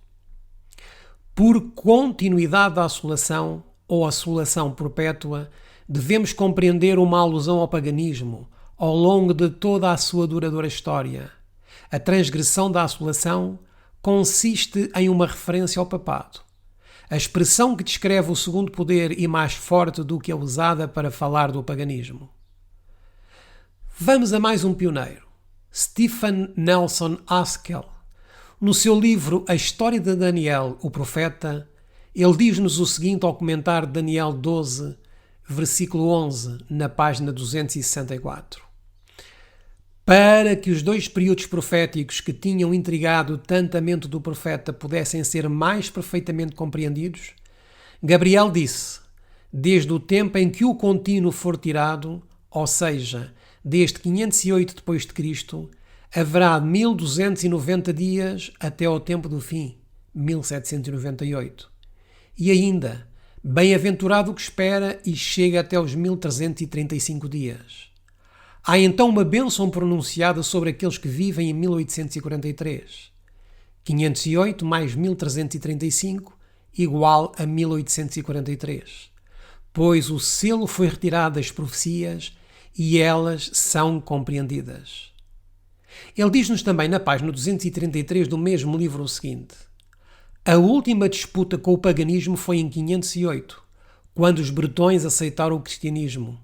Por continuidade da assolação, ou assolação perpétua, devemos compreender uma alusão ao paganismo ao longo de toda a sua duradoura história. A transgressão da assolação consiste em uma referência ao papado. A expressão que descreve o segundo poder e mais forte do que é usada para falar do paganismo. Vamos a mais um pioneiro, Stephen Nelson Haskell. No seu livro A História de Daniel, o Profeta, ele diz-nos o seguinte ao comentar Daniel 12, versículo 11, na página 264. Para que os dois períodos proféticos que tinham intrigado tanto a mente do profeta pudessem ser mais perfeitamente compreendidos, Gabriel disse, desde o tempo em que o contínuo for tirado, ou seja, desde 508 d.C., haverá 1290 dias até ao tempo do fim, 1798. E ainda, bem-aventurado o que espera e chega até os 1335 dias. Há então uma bênção pronunciada sobre aqueles que vivem em 1843. 508 mais 1335 igual a 1843. Pois o selo foi retirado das profecias e elas são compreendidas. Ele diz-nos também na página 233 do mesmo livro o seguinte: a última disputa com o paganismo foi em 508, quando os bretões aceitaram o cristianismo.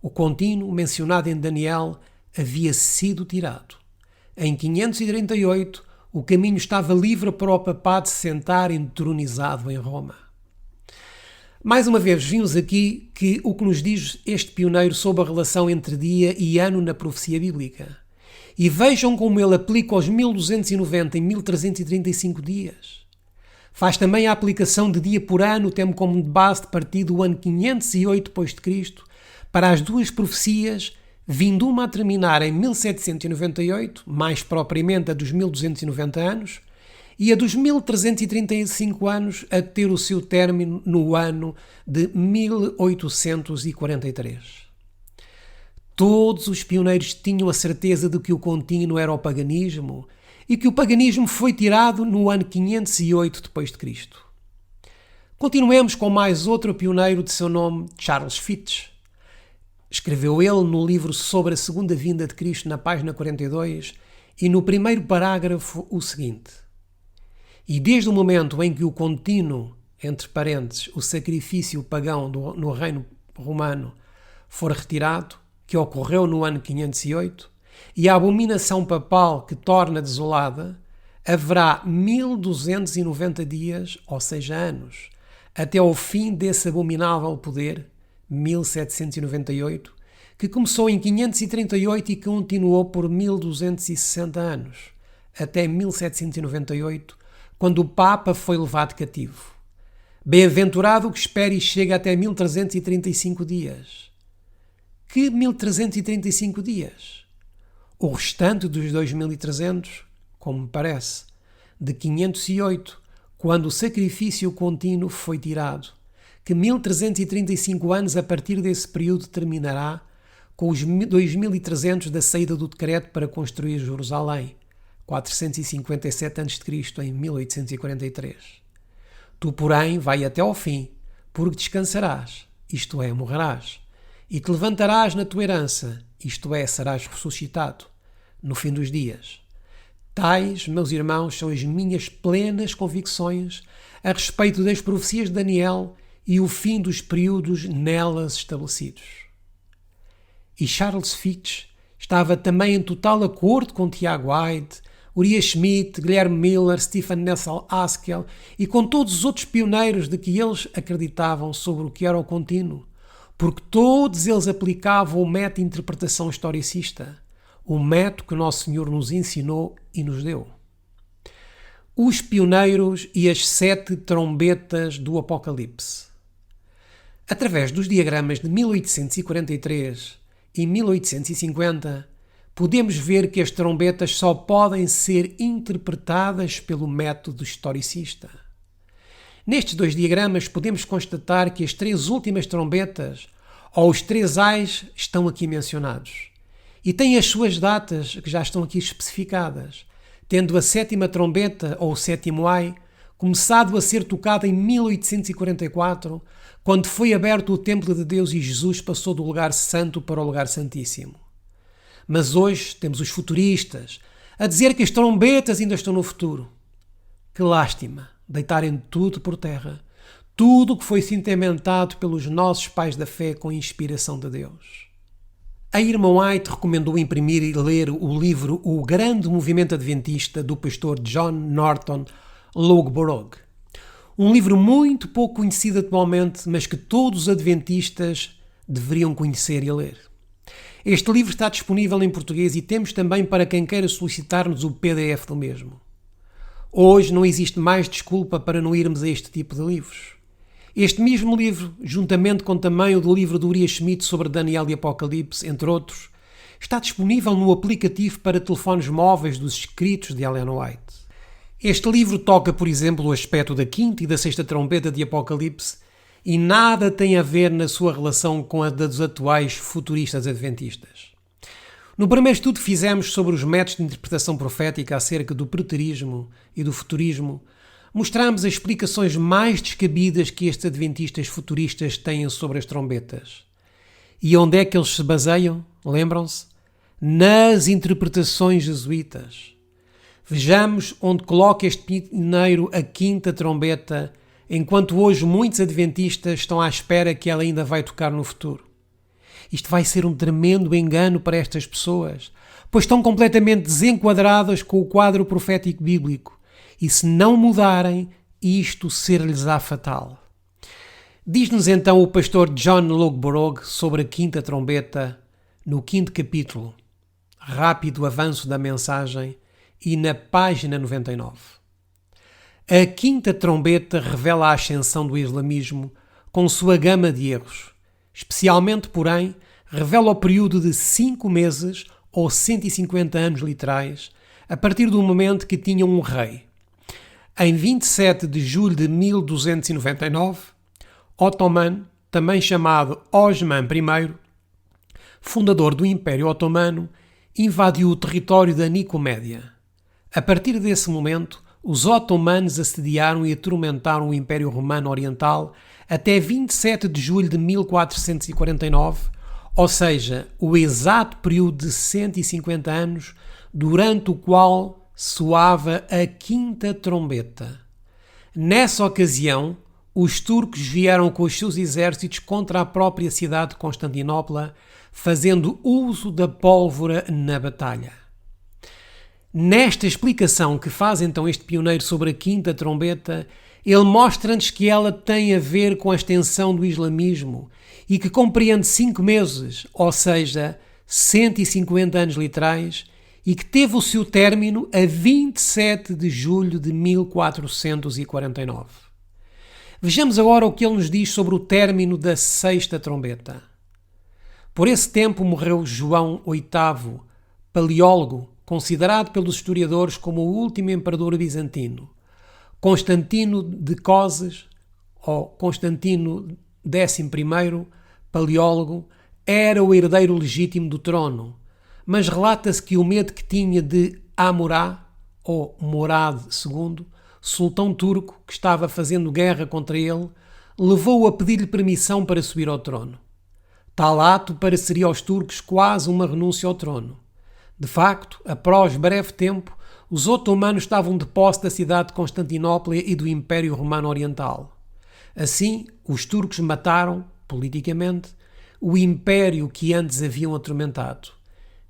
O contínuo mencionado em Daniel havia sido tirado. Em 538, o caminho estava livre para o papado se sentar entronizado em Roma. Mais uma vez, vimos aqui que o que nos diz este pioneiro sobre a relação entre dia e ano na profecia bíblica. E vejam como ele aplica os 1290 em 1335 dias. Faz também a aplicação de dia por ano, tendo como base de partida o ano 508 d.C., para as duas profecias, vindo uma a terminar em 1798, mais propriamente a dos 1290 anos, e a dos 1335 anos a ter o seu término no ano de 1843. Todos os pioneiros tinham a certeza de que o contínuo era o paganismo e que o paganismo foi tirado no ano 508 d.C. Continuemos com mais outro pioneiro de seu nome, Charles Fitch. Escreveu ele no livro sobre a segunda vinda de Cristo, na página 42, e no primeiro parágrafo o seguinte: e desde o momento em que o contínuo, entre parênteses, o sacrifício pagão no reino romano, for retirado, que ocorreu no ano 508, e a abominação papal que torna desolada, haverá 1290 dias, ou seja, anos, até ao fim desse abominável poder, 1798, que começou em 538 e continuou por 1260 anos, até 1798, quando o Papa foi levado cativo. Bem-aventurado o que espera e chega até 1335 dias. Que 1335 dias? O restante dos 2300, como me parece, de 508, quando o sacrifício contínuo foi tirado, que 1335 anos a partir desse período terminará com os 2300 da saída do decreto para construir Jerusalém, 457 a.C. em 1843. Tu, porém, vai até ao fim, porque descansarás, isto é, morrerás, e te levantarás na tua herança, isto é, serás ressuscitado, no fim dos dias. Tais, meus irmãos, são as minhas plenas convicções a respeito das profecias de Daniel e o fim dos períodos nelas estabelecidos. E Charles Fitch estava também em total acordo com Tiago White, Uriah Schmidt, Guilherme Miller, Stephen Nelson Haskell e com todos os outros pioneiros de que eles acreditavam sobre o que era o contínuo, porque todos eles aplicavam o método de interpretação historicista, o método que Nosso Senhor nos ensinou e nos deu. Os pioneiros e as 7 trombetas do Apocalipse. Através dos diagramas de 1843 e 1850, podemos ver que as trombetas só podem ser interpretadas pelo método historicista. Nestes 2 diagramas podemos constatar que as 3 últimas trombetas, ou os 3 ais, estão aqui mencionados. E têm as suas datas, que já estão aqui especificadas, tendo a 7ª trombeta, ou o 7º ai, começado a ser tocado em 1844, quando foi aberto o Templo de Deus e Jesus passou do lugar santo para o lugar santíssimo. Mas hoje temos os futuristas a dizer que as trombetas ainda estão no futuro. Que lástima deitarem tudo por terra, tudo o que foi cimentado pelos nossos pais da fé com inspiração de Deus. A irmã White recomendou imprimir e ler o livro O Grande Movimento Adventista do pastor John Norton Loughborough. Um livro muito pouco conhecido atualmente, mas que todos os adventistas deveriam conhecer e ler. Este livro está disponível em português e temos também para quem queira solicitar-nos o PDF do mesmo. Hoje não existe mais desculpa para não irmos a este tipo de livros. Este mesmo livro, juntamente com também o do livro de Uriah Schmidt sobre Daniel e Apocalipse, entre outros, está disponível no aplicativo para telefones móveis dos escritos de Ellen White. Este livro toca, por exemplo, o aspecto da quinta e da sexta trombeta de Apocalipse e nada tem a ver na sua relação com a dos atuais futuristas adventistas. No primeiro estudo que fizemos sobre os métodos de interpretação profética acerca do preterismo e do futurismo, mostramos as explicações mais descabidas que estes adventistas futuristas têm sobre as trombetas. E onde é que eles se baseiam? Lembram-se? Nas interpretações jesuítas. Vejamos onde coloca este pioneiro a quinta trombeta, enquanto hoje muitos adventistas estão à espera que ela ainda vai tocar no futuro. Isto vai ser um tremendo engano para estas pessoas, pois estão completamente desenquadradas com o quadro profético bíblico, e se não mudarem, isto ser-lhes-á fatal. Diz-nos então o pastor John Loughborough sobre a quinta trombeta, no 5º capítulo, rápido avanço da mensagem, e na página 99. A quinta trombeta revela a ascensão do islamismo com sua gama de erros. Especialmente, porém, revela o período de 5 meses ou 150 anos literais, a partir do momento que tinham um rei. Em 27 de julho de 1299, Otoman, também chamado Osman I, fundador do Império Otomano, invadiu o território da Nicomédia. A partir desse momento, os otomanos assediaram e atormentaram o Império Romano Oriental até 27 de julho de 1449, ou seja, o exato período de 150 anos durante o qual soava a quinta trombeta. Nessa ocasião, os turcos vieram com os seus exércitos contra a própria cidade de Constantinopla, fazendo uso da pólvora na batalha. Nesta explicação que faz então este pioneiro sobre a quinta trombeta, ele mostra-nos que ela tem a ver com a extensão do islamismo e que compreende 5 meses, ou seja, 150 anos literais, e que teve o seu término a 27 de julho de 1449. Vejamos agora o que ele nos diz sobre o término da sexta trombeta. Por esse tempo morreu João VIII, paleólogo, considerado pelos historiadores como o último imperador bizantino. Constantino de Coses, ou Constantino XI, paleólogo, era o herdeiro legítimo do trono, mas relata-se que o medo que tinha de Amurá, ou Murad II, sultão turco que estava fazendo guerra contra ele, levou-o a pedir-lhe permissão para subir ao trono. Tal ato pareceria aos turcos quase uma renúncia ao trono. De facto, após breve tempo, os otomanos estavam de posse da cidade de Constantinopla e do Império Romano Oriental. Assim, os turcos mataram, politicamente, o império que antes haviam atormentado.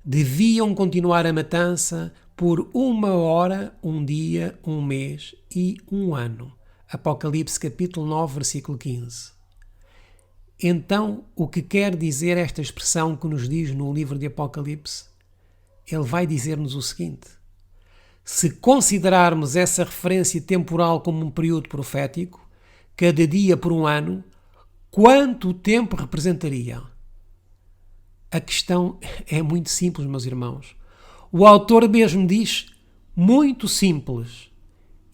Deviam continuar a matança por 1 hora, 1 dia, 1 mês e 1 ano. Apocalipse capítulo 9, versículo 15. Então, o que quer dizer esta expressão que nos diz no livro de Apocalipse? Ele vai dizer-nos o seguinte: se considerarmos essa referência temporal como um período profético, cada dia por 1 ano, quanto tempo representaria? A questão é muito simples, meus irmãos. O autor mesmo diz muito simples.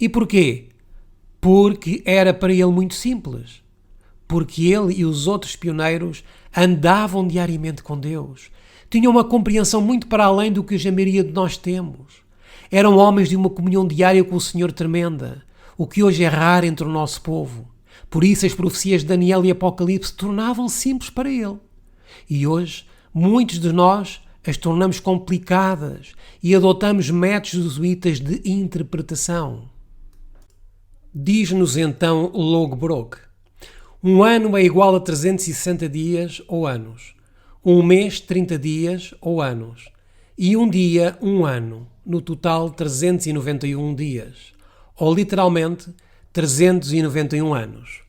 E porquê? Porque era para ele muito simples. Porque ele e os outros pioneiros andavam diariamente com Deus. Tinham uma compreensão muito para além do que a maioria de nós temos. Eram homens de uma comunhão diária com o Senhor tremenda. o que hoje é raro entre o nosso povo. Por isso as profecias de Daniel e Apocalipse tornavam simples para ele. E hoje, muitos de nós as tornamos complicadas e adotamos métodos jesuítas de interpretação. Diz-nos então Lodbrok: um ano é igual a 360 dias ou anos, um mês 30 dias ou anos, e um dia um ano, no total 391 dias, ou literalmente 391 anos.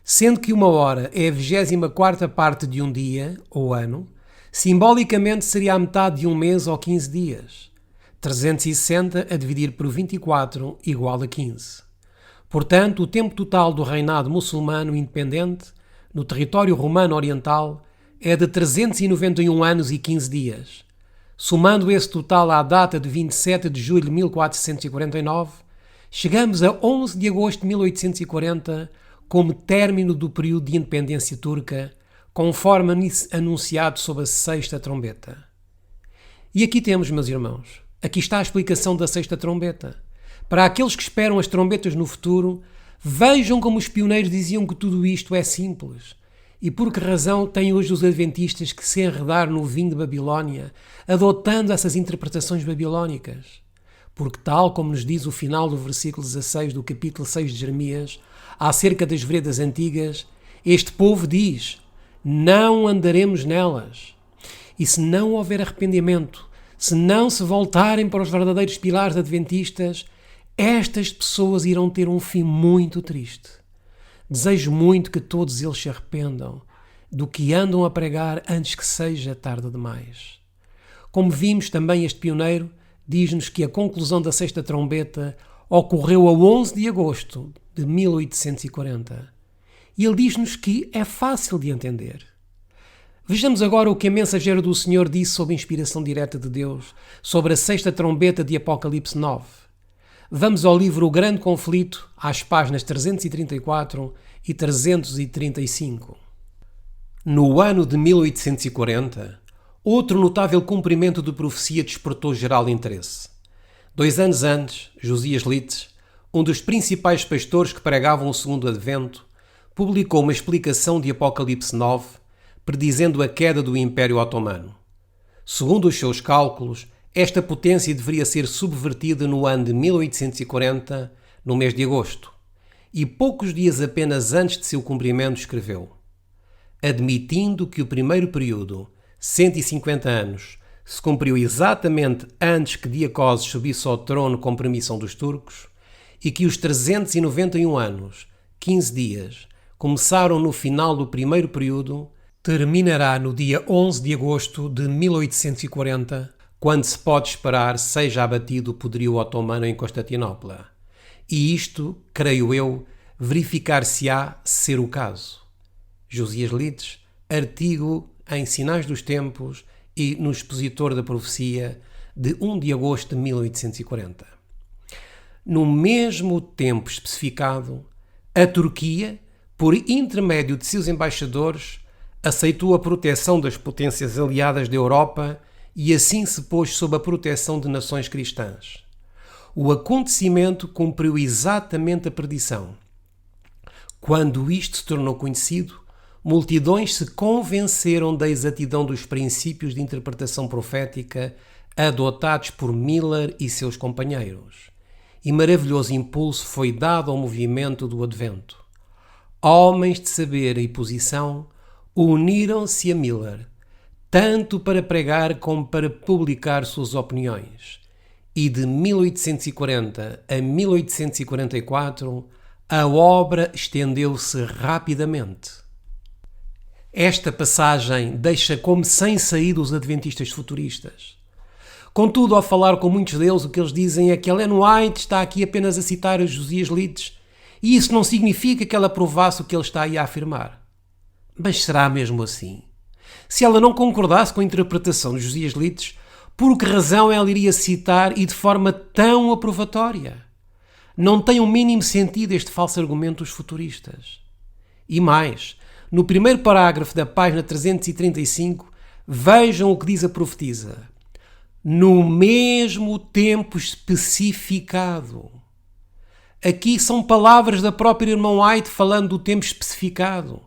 Sendo que uma hora é a 24ª parte de um dia ou ano, simbolicamente seria a metade de um mês ou 15 dias. 360 a dividir por 24 igual a 15. Portanto, o tempo total do reinado muçulmano independente no território romano oriental é de 391 anos e 15 dias. Somando esse total à data de 27 de julho de 1449, chegamos a 11 de agosto de 1840 como término do período de independência turca, conforme anunciado sob a sexta trombeta. E aqui temos, meus irmãos, aqui está a explicação da sexta trombeta. Para aqueles que esperam as trombetas no futuro, vejam como os pioneiros diziam que tudo isto é simples. E por que razão têm hoje os adventistas que se enredar no vinho de Babilónia, adotando essas interpretações babilónicas? Porque tal como nos diz o final do versículo 16 do capítulo 6 de Jeremias, acerca das veredas antigas, este povo diz: não andaremos nelas. E se não houver arrependimento, se não se voltarem para os verdadeiros pilares adventistas, estas pessoas irão ter um fim muito triste. Desejo muito que todos eles se arrependam do que andam a pregar antes que seja tarde demais. Como vimos, também este pioneiro diz-nos que a conclusão da sexta trombeta ocorreu a 11 de agosto de 1840. E ele diz-nos que é fácil de entender. Vejamos agora o que a mensageira do Senhor disse sob inspiração direta de Deus sobre a sexta trombeta de Apocalipse 9. Vamos ao livro O Grande Conflito, às páginas 334 e 335. No ano de 1840, outro notável cumprimento de profecia despertou geral interesse. 2 anos antes, Josias Lites, um dos principais pastores que pregavam o segundo advento, publicou uma explicação de Apocalipse 9, predizendo a queda do Império Otomano. Segundo os seus cálculos, esta potência deveria ser subvertida no ano de 1840, no mês de agosto, e poucos dias apenas antes de seu cumprimento escreveu: admitindo que o primeiro período, 150 anos, se cumpriu exatamente antes que Diacoses subisse ao trono com permissão dos turcos, e que os 391 anos, 15 dias, começaram no final do primeiro período, terminará no dia 11 de agosto de 1840, quando se pode esperar seja abatido o poderio otomano em Constantinopla. E isto, creio eu, verificar-se-á ser o caso. Josias Lites, artigo em Sinais dos Tempos e no Expositor da Profecia, de 1 de agosto de 1840. No mesmo tempo especificado, a Turquia, por intermédio de seus embaixadores, aceitou a proteção das potências aliadas da Europa e assim se pôs sob a proteção de nações cristãs. O acontecimento cumpriu exatamente a predição. Quando isto se tornou conhecido, multidões se convenceram da exatidão dos princípios de interpretação profética adotados por Miller e seus companheiros, e maravilhoso impulso foi dado ao movimento do Advento. Homens de saber e posição uniram-se a Miller, tanto para pregar como para publicar suas opiniões, e de 1840 a 1844 a obra estendeu-se rapidamente. Esta passagem deixa como sem saída os adventistas futuristas. Contudo, ao falar com muitos deles, o que eles dizem é que Ellen White está aqui apenas a citar a Josias Lites, e isso não significa que ela provasse o que ele está aí a afirmar. Mas será mesmo assim? Se ela não concordasse com a interpretação de Josias Lites, por que razão ela iria citar e de forma tão aprovatória? Não tem o mínimo sentido este falso argumento dos futuristas. E mais, no primeiro parágrafo da página 335, vejam o que diz a profetisa. No mesmo tempo especificado. Aqui são palavras da própria irmã White falando do tempo especificado.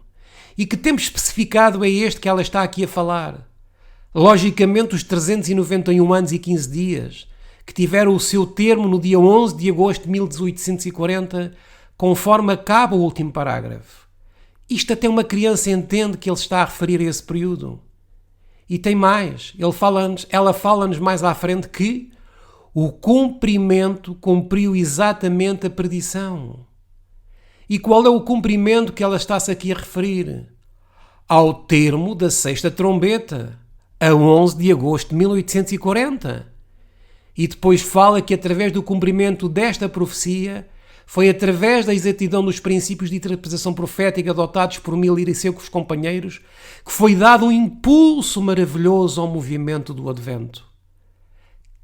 E que tempo especificado é este que ela está aqui a falar? Logicamente os 391 anos e 15 dias, que tiveram o seu termo no dia 11 de agosto de 1840, conforme acaba o último parágrafo. Isto até uma criança entende que ele está a referir a esse período. E tem mais, ela fala-nos mais à frente que o cumprimento cumpriu exatamente a predição. E qual é o cumprimento que ela está-se aqui a referir? Ao termo da sexta trombeta, a 11 de agosto de 1840. E depois fala que através do cumprimento desta profecia foi através da exatidão dos princípios de interpretação profética adotados por Miller e seus companheiros que foi dado um impulso maravilhoso ao movimento do Advento.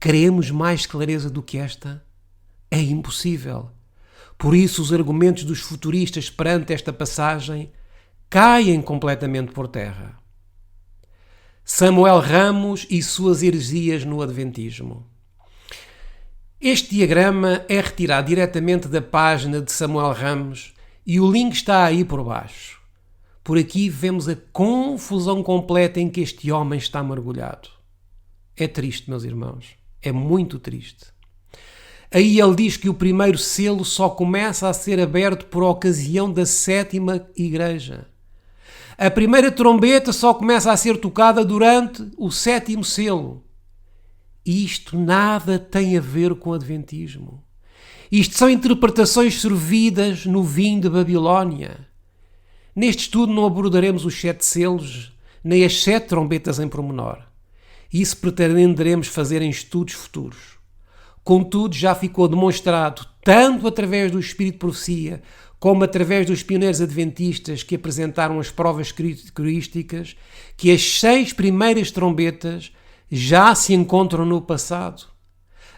Queremos mais clareza do que esta? É impossível. Por isso os argumentos dos futuristas perante esta passagem caem completamente por terra. Samuel Ramos e suas heresias no Adventismo. Este diagrama é retirado diretamente da página de Samuel Ramos e o link está aí por baixo. Por aqui vemos a confusão completa em que este homem está mergulhado. É triste, meus irmãos. É muito triste. Aí ele diz que o primeiro selo só começa a ser aberto por ocasião da sétima igreja. A primeira trombeta só começa a ser tocada durante o sétimo selo. Isto nada tem a ver com o Adventismo. Isto são interpretações servidas no vinho de Babilónia. Neste estudo não abordaremos os 7 selos, nem as 7 trombetas em pormenor. Isso pretenderemos fazer em estudos futuros. Contudo, já ficou demonstrado, tanto através do Espírito de Profecia, como através dos pioneiros adventistas que apresentaram as provas crísticas, que as 6 primeiras trombetas já se encontram no passado.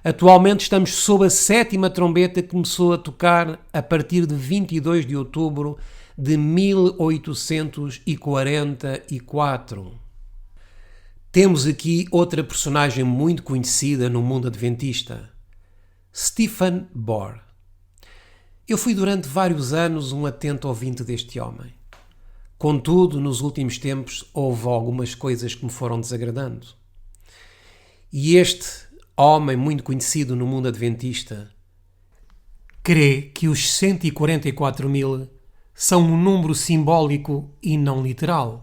Atualmente estamos sob a 7ª trombeta que começou a tocar a partir de 22 de outubro de 1844. Temos aqui outra personagem muito conhecida no mundo adventista, Stephen Bohr. Eu fui durante vários anos um atento ouvinte deste homem. Contudo, nos últimos tempos houve algumas coisas que me foram desagradando. E este homem muito conhecido no mundo adventista crê que os 144.000 são um número simbólico e não literal.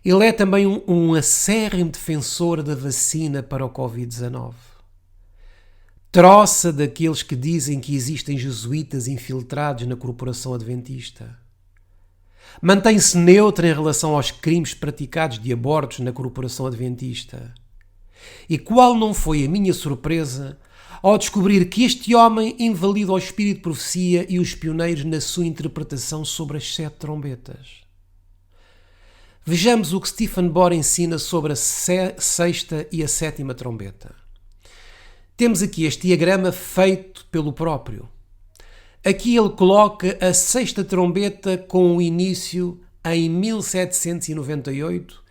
Ele é também um acérrimo defensor da vacina para o Covid-19. Troça daqueles que dizem que existem jesuítas infiltrados na corporação adventista. Mantém-se neutro em relação aos crimes praticados de abortos na corporação adventista. E qual não foi a minha surpresa ao descobrir que este homem invalida o Espírito de Profecia e os pioneiros na sua interpretação sobre as 7 trombetas. Vejamos o que Stephen Bohr ensina sobre a 6ª e a 7ª trombeta. Temos aqui este diagrama feito pelo próprio. Aqui ele coloca a 6ª trombeta com o início em 1798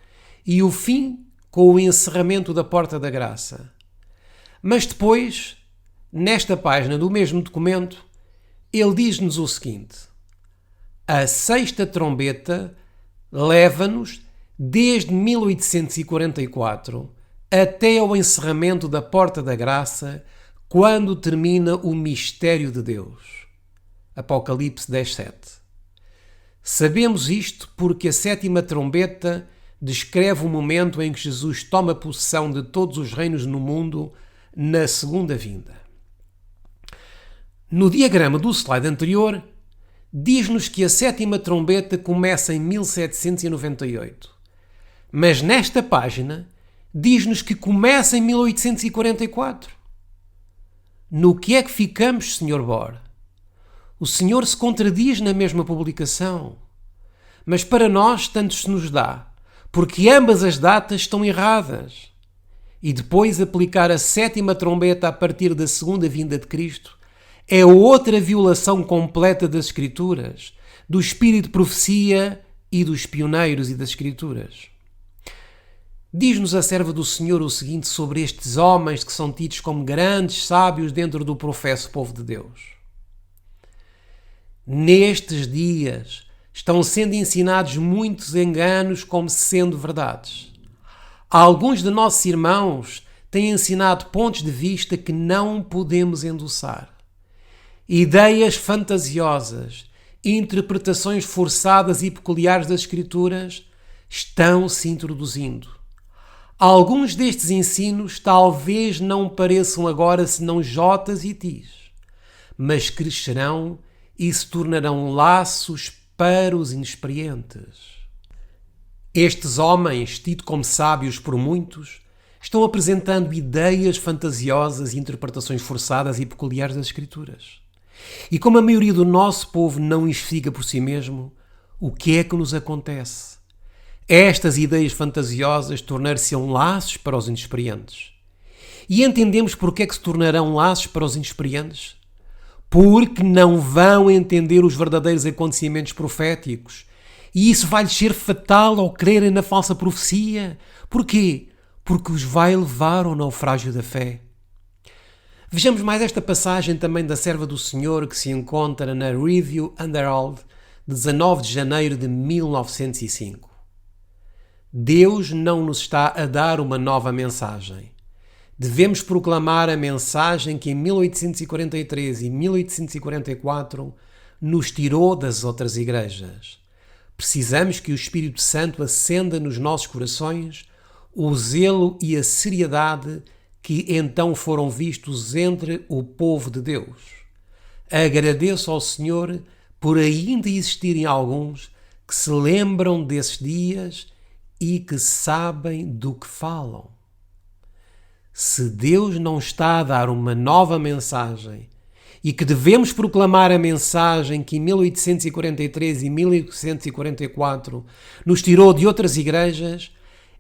e o fim com o encerramento da Porta da Graça. Mas depois, nesta página do mesmo documento, ele diz-nos o seguinte: a 6ª trombeta leva-nos desde 1844 até ao encerramento da Porta da Graça, quando termina o mistério de Deus. Apocalipse 10:7. Sabemos isto porque a 7ª trombeta descreve o momento em que Jesus toma possessão de todos os reinos no mundo na segunda vinda. No diagrama do slide anterior, diz-nos que a 7ª trombeta começa em 1798, mas nesta página diz-nos que começa em 1844. No que é que ficamos, Sr. Bohr? O senhor se contradiz na mesma publicação, mas para nós tanto se nos dá, porque ambas as datas estão erradas. E depois aplicar a 7ª trombeta a partir da segunda vinda de Cristo é outra violação completa das Escrituras, do Espírito de Profecia e dos pioneiros e das Escrituras. Diz-nos a serva do Senhor o seguinte sobre estes homens que são tidos como grandes sábios dentro do professo povo de Deus. Nestes dias estão sendo ensinados muitos enganos como sendo verdades. Alguns de nossos irmãos têm ensinado pontos de vista que não podemos endossar. Ideias fantasiosas, interpretações forçadas e peculiares das Escrituras estão se introduzindo. Alguns destes ensinos talvez não pareçam agora senão jotas e tis, mas crescerão e se tornarão laços para os inexperientes. Estes homens, tidos como sábios por muitos, estão apresentando ideias fantasiosas e interpretações forçadas e peculiares das Escrituras. E como a maioria do nosso povo não investiga por si mesmo, o que é que nos acontece? Estas ideias fantasiosas tornar-se-ão laços para os inexperientes. E entendemos porque é que se tornarão laços para os inexperientes? Porque não vão entender os verdadeiros acontecimentos proféticos. E isso vai-lhes ser fatal ao crerem na falsa profecia. Porquê? Porque os vai levar ao naufrágio da fé. Vejamos mais esta passagem também da serva do Senhor que se encontra na Review and Herald de 19 de janeiro de 1905. Deus não nos está a dar uma nova mensagem. Devemos proclamar a mensagem que em 1843 e 1844 nos tirou das outras igrejas. Precisamos que o Espírito Santo acenda nos nossos corações o zelo e a seriedade que então foram vistos entre o povo de Deus. Agradeço ao Senhor por ainda existirem alguns que se lembram desses dias e que sabem do que falam. Se Deus não está a dar uma nova mensagem e que devemos proclamar a mensagem que em 1843 e 1844 nos tirou de outras igrejas,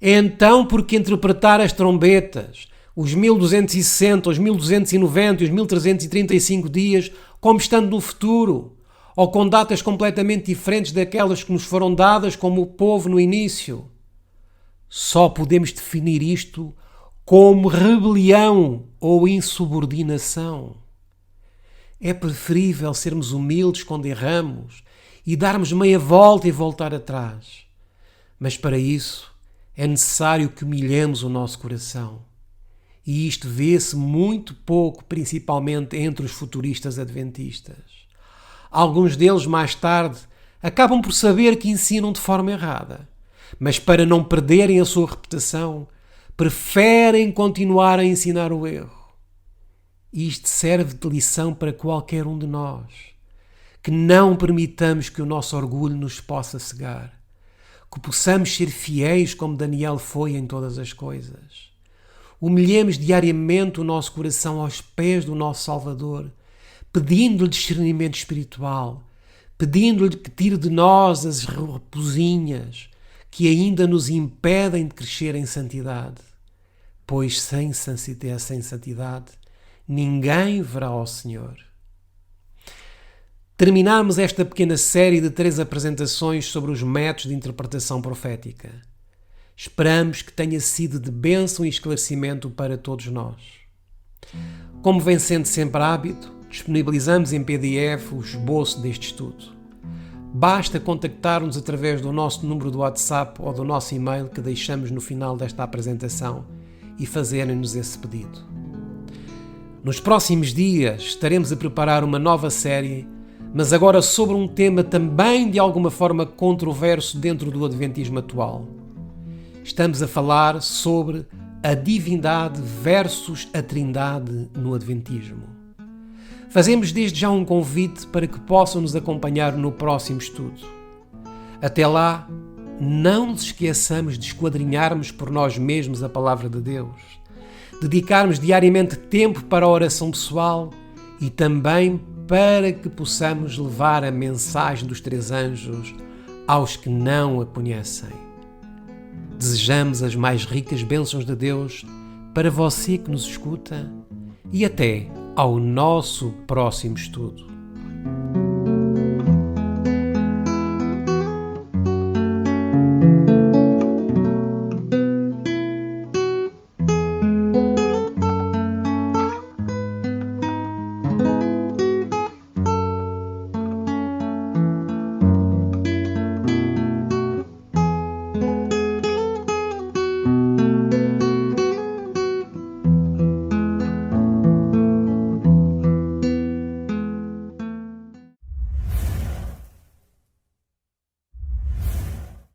então por que interpretar as trombetas, os 1260, os 1290 e os 1335 dias como estando no futuro, ou com datas completamente diferentes daquelas que nos foram dadas como o povo no início? Só podemos definir isto como rebelião ou insubordinação. É preferível sermos humildes quando erramos e darmos meia volta e voltar atrás. Mas para isso é necessário que humilhemos o nosso coração. E isto vê-se muito pouco, principalmente entre os futuristas adventistas. Alguns deles, mais tarde, acabam por saber que ensinam de forma errada, mas para não perderem a sua reputação, preferem continuar a ensinar o erro. Isto serve de lição para qualquer um de nós, que não permitamos que o nosso orgulho nos possa cegar, que possamos ser fiéis como Daniel foi em todas as coisas. Humilhemos diariamente o nosso coração aos pés do nosso Salvador, pedindo-lhe discernimento espiritual, pedindo-lhe que tire de nós as raposinhas que ainda nos impedem de crescer em santidade, pois sem santidade ninguém verá ao Senhor. Terminamos esta pequena série de 3 apresentações sobre os métodos de interpretação profética. Esperamos que tenha sido de bênção e esclarecimento para todos nós. Como vem sendo sempre hábito, disponibilizamos em PDF o esboço deste estudo. Basta contactar-nos através do nosso número do WhatsApp ou do nosso e-mail que deixamos no final desta apresentação e fazerem-nos esse pedido. Nos próximos dias estaremos a preparar uma nova série, mas agora sobre um tema também de alguma forma controverso dentro do Adventismo atual. Estamos a falar sobre a divindade versus a Trindade no Adventismo. Fazemos desde já um convite para que possam nos acompanhar no próximo estudo. Até lá, não nos esqueçamos de esquadrinharmos por nós mesmos a Palavra de Deus, dedicarmos diariamente tempo para a oração pessoal e também para que possamos levar a mensagem dos 3 anjos aos que não a conhecem. Desejamos as mais ricas bênçãos de Deus para você que nos escuta e até ao nosso próximo estudo.